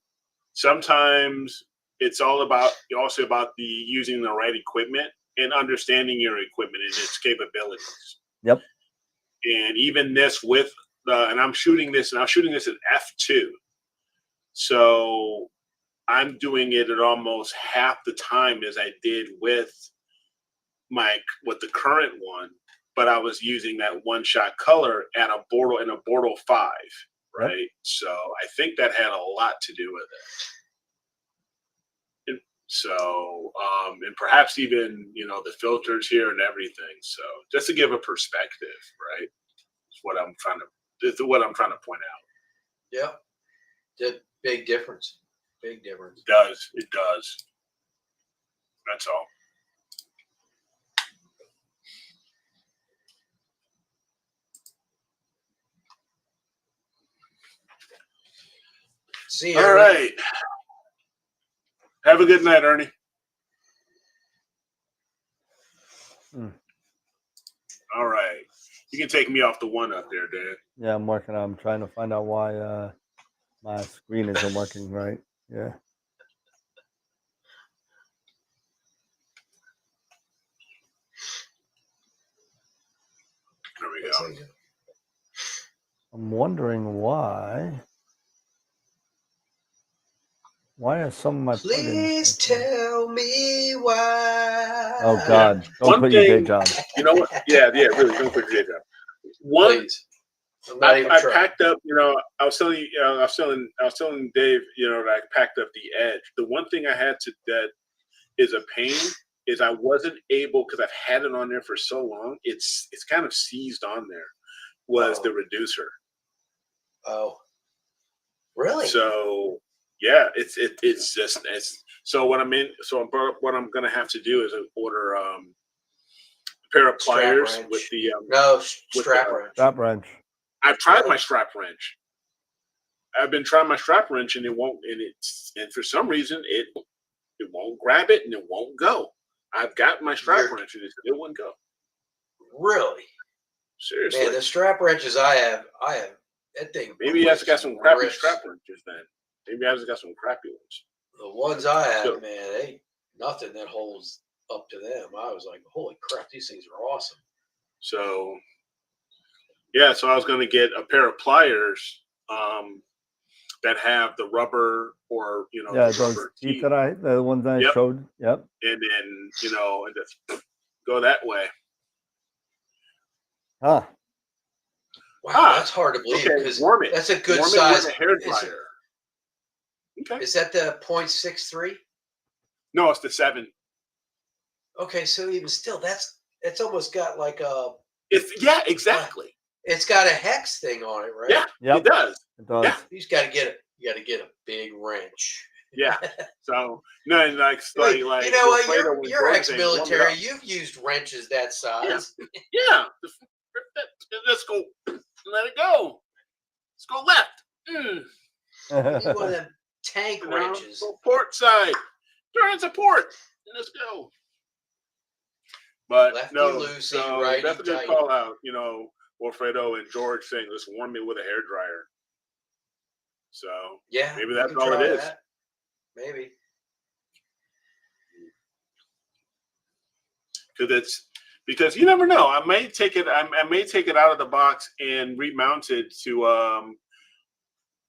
sometimes it's also about the using the right equipment and understanding your equipment and its capabilities. Yep. And even this with and I'm shooting this at f2. So I'm doing it at almost half the time as I did with the current one, but I was using that one-shot color at a Bortle 5, right? Yep. So I think that had a lot to do with it. And so, and perhaps even the filters here and everything. So just to give a perspective, right? Is what I'm trying to point out. Yep. The big difference. Big difference. It does. That's all. See you, all Ernie. Right. Have a good night, Ernie. All right. You can take me off the one up there, Dan. Yeah, I'm working on. I'm trying to find out why my screen isn't working right. Yeah. There we go. I'm wondering why. Why are some of my Please tell me why. Oh God! Don't quit your day job. You know what? Yeah, really. Don't quit your day job. Please. I packed up. I was telling Dave. That I packed up the Edge. The one thing I had that is a pain is I wasn't able because I've had it on there for so long. It's kind of seized on there. Was the reducer? Oh, really? So. Yeah, it's just so what I'm going to have to do is order a pair of pliers with the strap wrench. Strap wrench. I've tried my strap wrench. I've been trying my strap wrench and it won't, and for some reason it won't grab it and it won't go. I've got my strap wrench and it wouldn't go. Really? Seriously? Man, the strap wrenches I have that thing. Maybe he has got some crappy strap wrenches then. Maybe I just got some crappy ones. The ones I have, man, ain't nothing that holds up to them. I was like, holy crap, these things are awesome. So, yeah, so I was going to get a pair of pliers that have the rubber or, those teeth the ones I showed. Yep. And then, and just go that way. Huh. Wow, that's hard to believe because that's a good size. With a hair dryer. Okay. Is that the 0.63? No, it's the 7. Okay, so even still, it's almost got like a. Exactly. It's got a hex thing on it, right? Yeah, it does. It does. Yeah. You got to get a big wrench. Yeah. So no, like you know what? You're ex-military. You've used wrenches that size. Yeah. Let's go. Let it go. Let's go left. You want them tank wrenches. Go port side. Turn to port. Let's go. But lefty no, loosey, so righty that's a good tight. call out. Wilfredo and George saying, let's warm it with a hair dryer. So yeah, maybe that's all it is. That. Maybe. Because you never know. I may take it out of the box and remount it to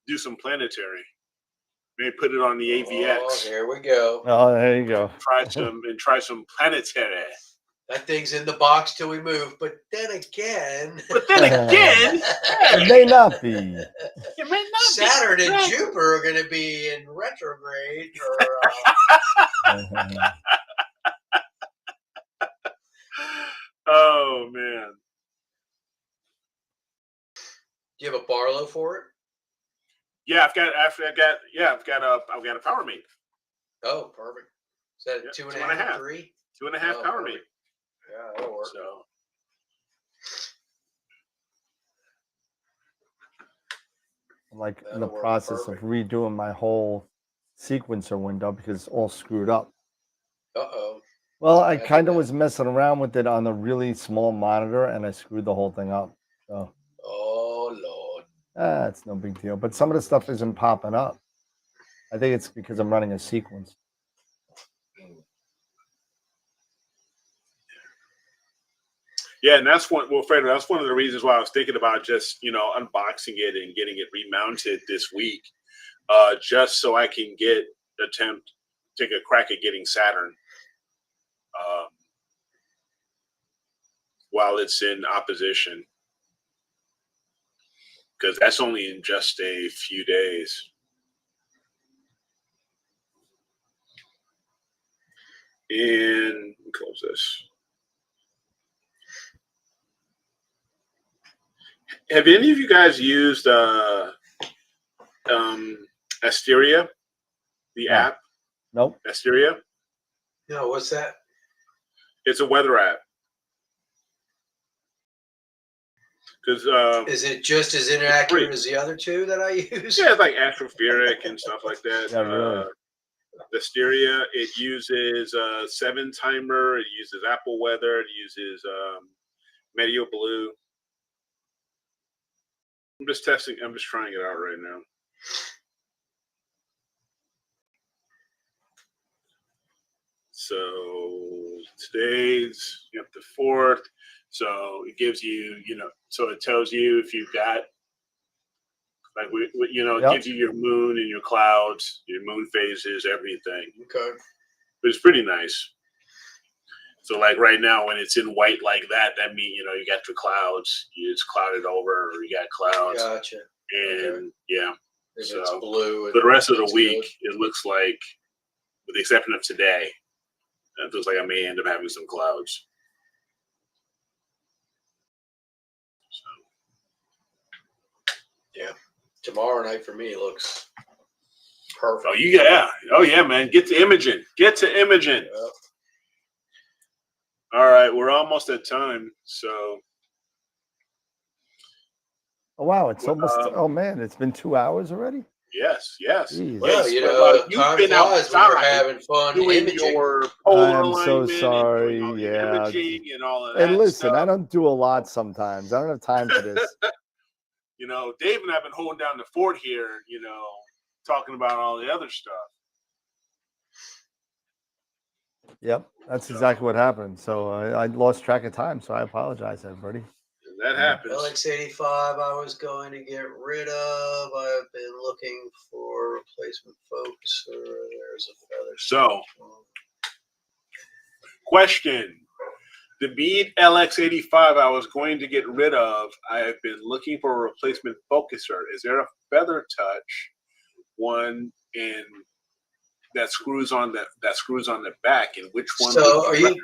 do some planetary. Maybe put it on the AVX. Oh, here we go. Oh, there you go. Try some planetary. That thing's in the box till we move. But then again, it may not be. It may not. Saturn and Jupiter are going to be in retrograde. Oh man. Do you have a Barlow for it? Yeah, I've got a Power Mate. Oh, perfect. Is that a 2.5, 3? 2.5 Power Mate. Yeah, that'll work. So. I'm like in the process of redoing my whole sequencer window because it's all screwed up. Uh-oh. Well, I kind of was messing around with it on a really small monitor, and I screwed the whole thing up. So. Oh, Lord. It's no big deal. But some of the stuff isn't popping up. I think it's because I'm running a sequence. Yeah, and that's one. Well, Fred, that's one of the reasons why I was thinking about just unboxing it and getting it remounted this week, just so I can take a crack at getting Saturn while it's in opposition, because that's only in just a few days. And close this. Have any of you guys used Asteria, the app? Nope. Asteria? No, what's that? It's a weather app. Because is it just as inaccurate as the other two that I use? Yeah, it's like atmospheric and stuff like that. Yeah, really. Asteria, it uses a 7 timer. It uses Apple Weather. It uses Meteo Blue. I'm just testing. I'm just trying it out right now. So today's the 4th. So it gives you, so it tells you if you've got, like, it gives you your moon and your clouds, your moon phases, everything. Okay. But it's pretty nice. So, like, right now, when it's in white like that, that means, you got your clouds. It's clouded over, or you got clouds. Gotcha. And, yeah. If so it's blue. for the rest of the week, good. it looks like, with the exception of today, it looks like I may end up having some clouds. Yeah. Tomorrow night for me looks perfect. Oh yeah, man. Get to Imogen. Yep. All right, we're almost at time. So Oh wow, it's almost oh man, it's been 2 hours already? yes. Jeez. Well, Yes, time flies when you're having fun doing imaging. your polar I am so alignment sorry. and doing all the Yeah. imaging and all of that. And listen, stuff. I don't do a lot sometimes. I don't have time for this. Dave and I've been holding down the fort here, talking about all the other stuff. Yep, that's exactly what happened. So I lost track of time. So I apologize, everybody. And that happens. LX85 I was going to get rid of. I've been looking for a replacement focuser. There's a feather. So, question. The Bead LX85 I was going to get rid of, I have been looking for a replacement focuser. Is there a Feather Touch one that screws on the back, and which one? So are you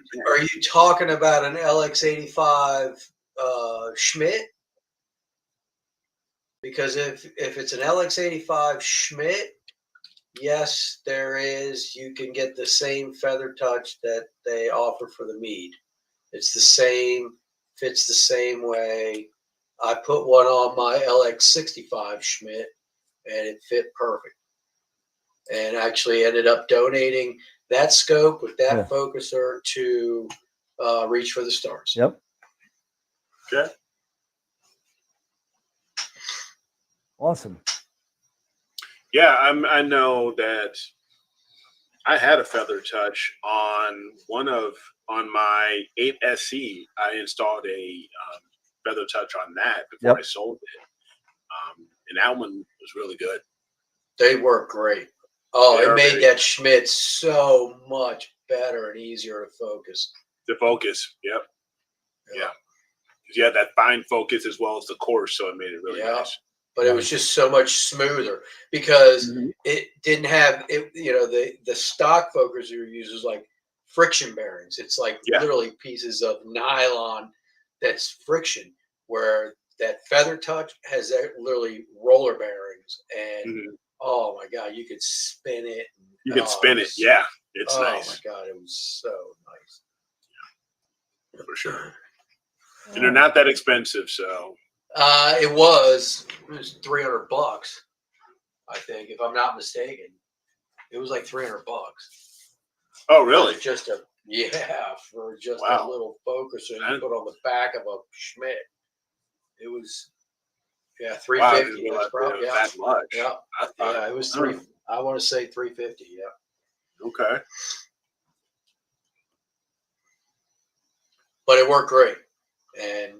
talking about an LX85 Schmidt? Because if it's an LX85 Schmidt, yes, there is. You can get the same Feather Touch that they offer for the Mead. It's the same, fits the same way. I put one on my LX65 Schmidt, and it fit perfect. And actually ended up donating that scope with that focuser to Reach for the Stars. Yep. Okay. Awesome. Yeah, I know that I had a Feather Touch on my 8 SE. I installed a Feather Touch on that before I sold it. And that one was really good. They work great. Oh, it made that Schmidt so much better and easier to focus. To focus, yep. Yeah. Because you had that fine focus as well as the coarse, so it made it really nice. But it was just so much smoother because it didn't have it. The stock focuser uses like friction bearings. It's like literally pieces of nylon that's friction. Where that Feather Touch has literally roller bearings, and oh my god, you could spin it. You could spin it. Yeah, it's nice. Oh my god, it was so nice. Yeah, for sure. And they're not that expensive, so. It was $300, I think, if I'm not mistaken. It was like $300. Oh, really? For just a little focuser you put on the back of a Schmidt. It was Yeah, Wow, I 350. didn't realize That's probably, it was that much. yeah, I thought, yeah. It was three. I want to say 350. Yeah, okay. but it worked great, and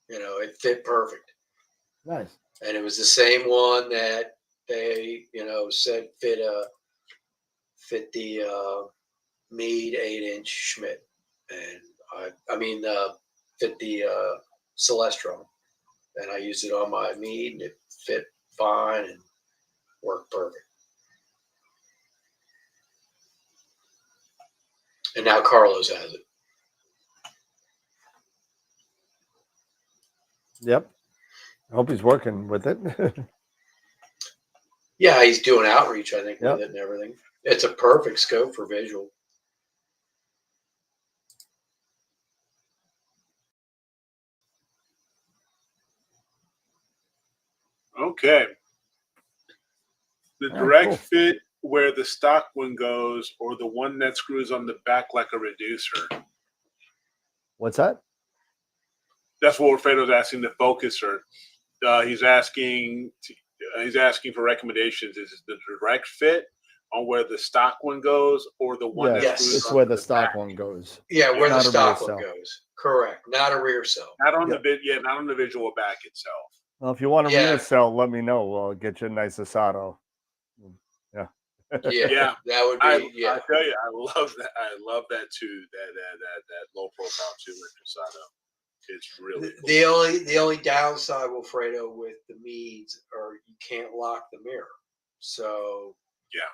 it fit perfect. Nice. And it was the same one that they said fit the Mead 8-inch Schmidt, and fit the Celestron, and I used it on my Mead, and it fit fine and worked perfect. And now Carlos has it. Yep. I hope he's working with it. Yeah, he's doing outreach, I think, Yep. with it and everything. It's a perfect scope for visual. Okay. The Oh, direct cool. fit where the stock one goes, or the one that screws on the back like a reducer. What's that? That's what Fredo's asking the focuser. He's asking for recommendations. Is it the direct fit on where the stock one goes, or the one that Yes. screws It's onto where the back? stock one goes. Yeah, where the Not a rear stock one cell. goes. Correct. Not a rear cell. Not on Yep. not on the visual back itself. Well, if you want a Yeah. rear cell, let me know. I'll get you a nice Asado. Yeah. Yeah, Yeah. that would I be. Yeah, tell you, I love that. I love that too. That low profile too with Asado. It's really cool. the only downside, Wilfredo, with the Meads are you can't lock the mirror. So Yeah.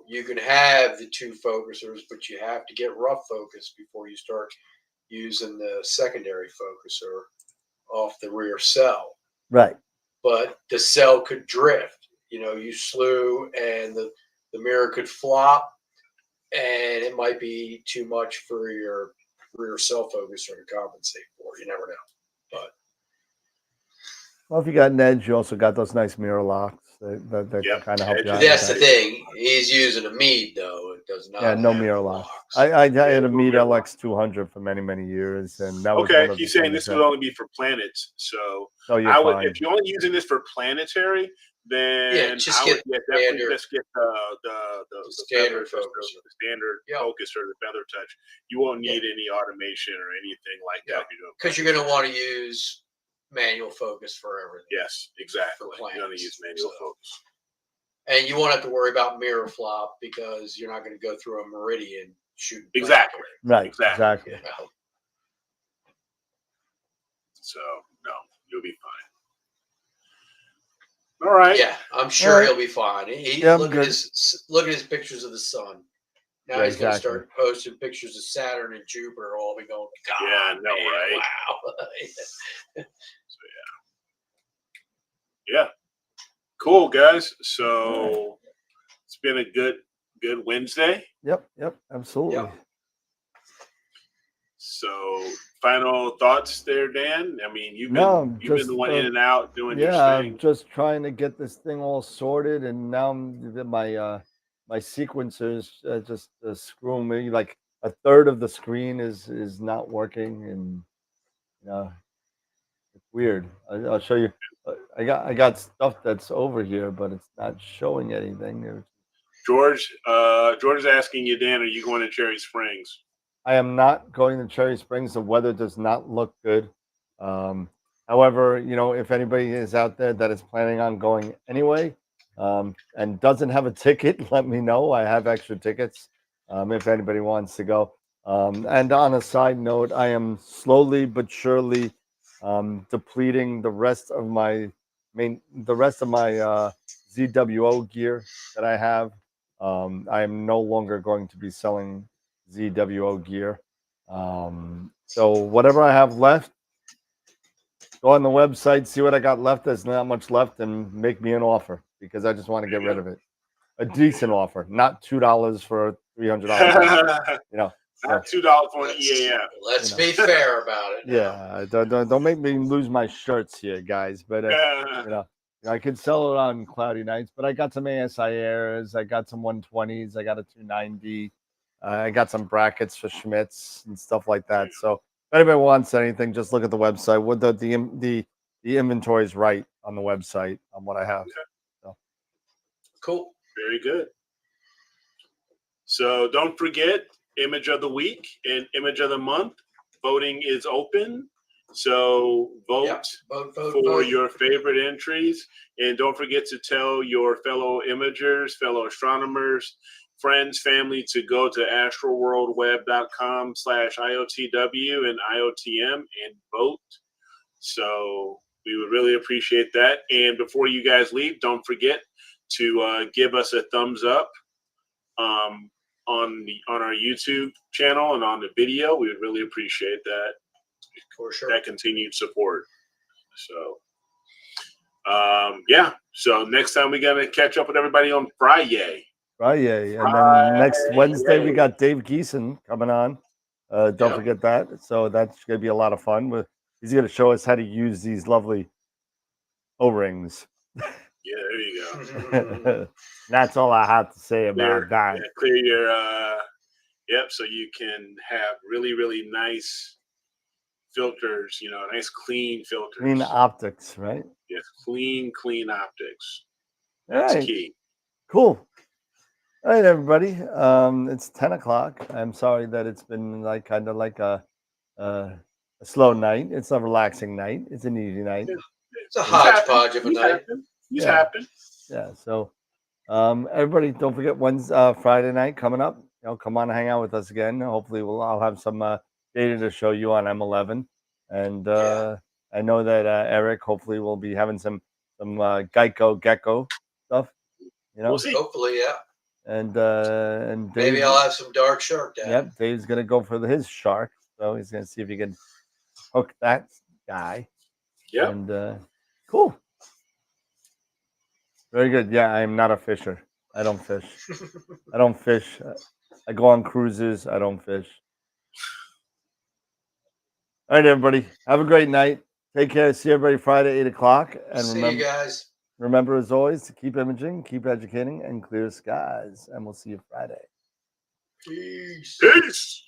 you can have the two focusers, but you have to get rough focus before you start using the secondary focuser off the rear cell. Right. But the cell could drift. You slew and the mirror could flop, and it might be too much for your rear cell focuser to compensate for. You never know. But Well, if you got an edge, you also got those nice mirror locks that can Yep. kind of help you out. that's the with that. thing. He's using a Mead, though. It does not Yeah, no have mirror locks. locks. I had a no Mead mirror lock. LX200 for many, many years, and that was Okay, one of the he's saying things this that, would only be for planets. So oh, you're I would, fine. if you're only using this for planetary, then just I would get definitely standard- just get the standard feather, focuser. the standard Yep. focus or the feather touch. You won't need any automation or anything like that. Because you're going to want to use manual focus for everything. Yes, exactly. For You're going to use manual focus. And you won't have to worry about mirror flop because you're not going to go through a meridian shooting. Exactly. Right. Exactly. Exactly. So no, you'll be fine. All right. Yeah, I'm sure he'll be fine. Yeah, I'm look good. at his pictures of the sun. Now Yeah, he's going to exactly. start posting pictures of Saturn and Jupiter. All be going, God, Yeah, I know, man, right? Wow. Yeah. Cool, guys. So it's been a good Wednesday. Yep. Absolutely. Yep. So final thoughts there, Dan? I mean, you've been the one in and out doing your thing. Just trying to get this thing all sorted, and now my sequencers just screwing me. Like a third of the screen is not working, and it's weird. I'll show you. I got stuff that's over here, but it's not showing anything. George is asking you, Dan, are you going to Cherry Springs? I am not going to Cherry Springs. The weather does not look good. However, if anybody is out there that is planning on going anyway, and doesn't have a ticket, let me know. I have extra tickets if anybody wants to go. And on a side note, I am slowly but surely depleting the rest of my ZWO gear that I have. I am no longer going to be selling ZWO gear. So whatever I have left, go on the website, see what I got left. There's not much left, and make me an offer because I just want to get rid of it. A decent offer, not $2 for $300. Not $2 for an EAF. Let's be fair about it. Yeah, don't make me lose my shirts here, guys. But I could sell it on cloudy nights. But I got some ASI Airs, I got some 120s, I got a 290. I got some brackets for Schmitz and stuff like that. So if anybody wants anything, just look at the website. What the inventory is right. on the website on what I have. So. Cool. Very good. So don't forget, image of the week and image of the month. Voting is open. So vote for your favorite entries. And don't forget to tell your fellow imagers, fellow astronomers, friends, family to go to astroworldweb.com/IOTW and IOTM and vote. So we would really appreciate that. And before you guys leave, don't forget to give us a thumbs up on our YouTube channel and on the video. We would really appreciate that. For sure. That continued support. So so next time we're gonna catch up with everybody on Friday. And then next Wednesday we got Dave Geeson coming on. Don't forget that. So that's gonna be a lot of fun. He's gonna show us how to use these lovely O-rings. Yeah, there you go. That's all I have to say about that. Yeah, clear your so you can have really, really nice filters, nice clean filters. Clean optics, right? Yes, clean optics. That's key. Cool. All right, everybody. It's 10 o'clock. I'm sorry that it's been kind of like a slow night. It's a relaxing night. It's an easy night. It's a hodgepodge of a night. These happen. Yeah. So, everybody, don't forget Friday night coming up. Come on and hang out with us again. Hopefully, I'll have some data to show you on M11, and I know that Eric hopefully will be having some Geico Gecko stuff. We'll see. Hopefully, yeah. And Dave, maybe I'll have some dark shark down. Yep, Dave's gonna go for his shark, so he's gonna see if he can hook that guy. Yeah. And cool. Very good. Yeah, I'm not a fisher. I don't fish. I don't fish. I go on cruises. I don't fish. All right, everybody. Have a great night. Take care. See everybody Friday, 8 o'clock. And see you guys. Remember, as always, to keep imaging, keep educating, and clear skies. And we'll see you Friday. Peace. Peace.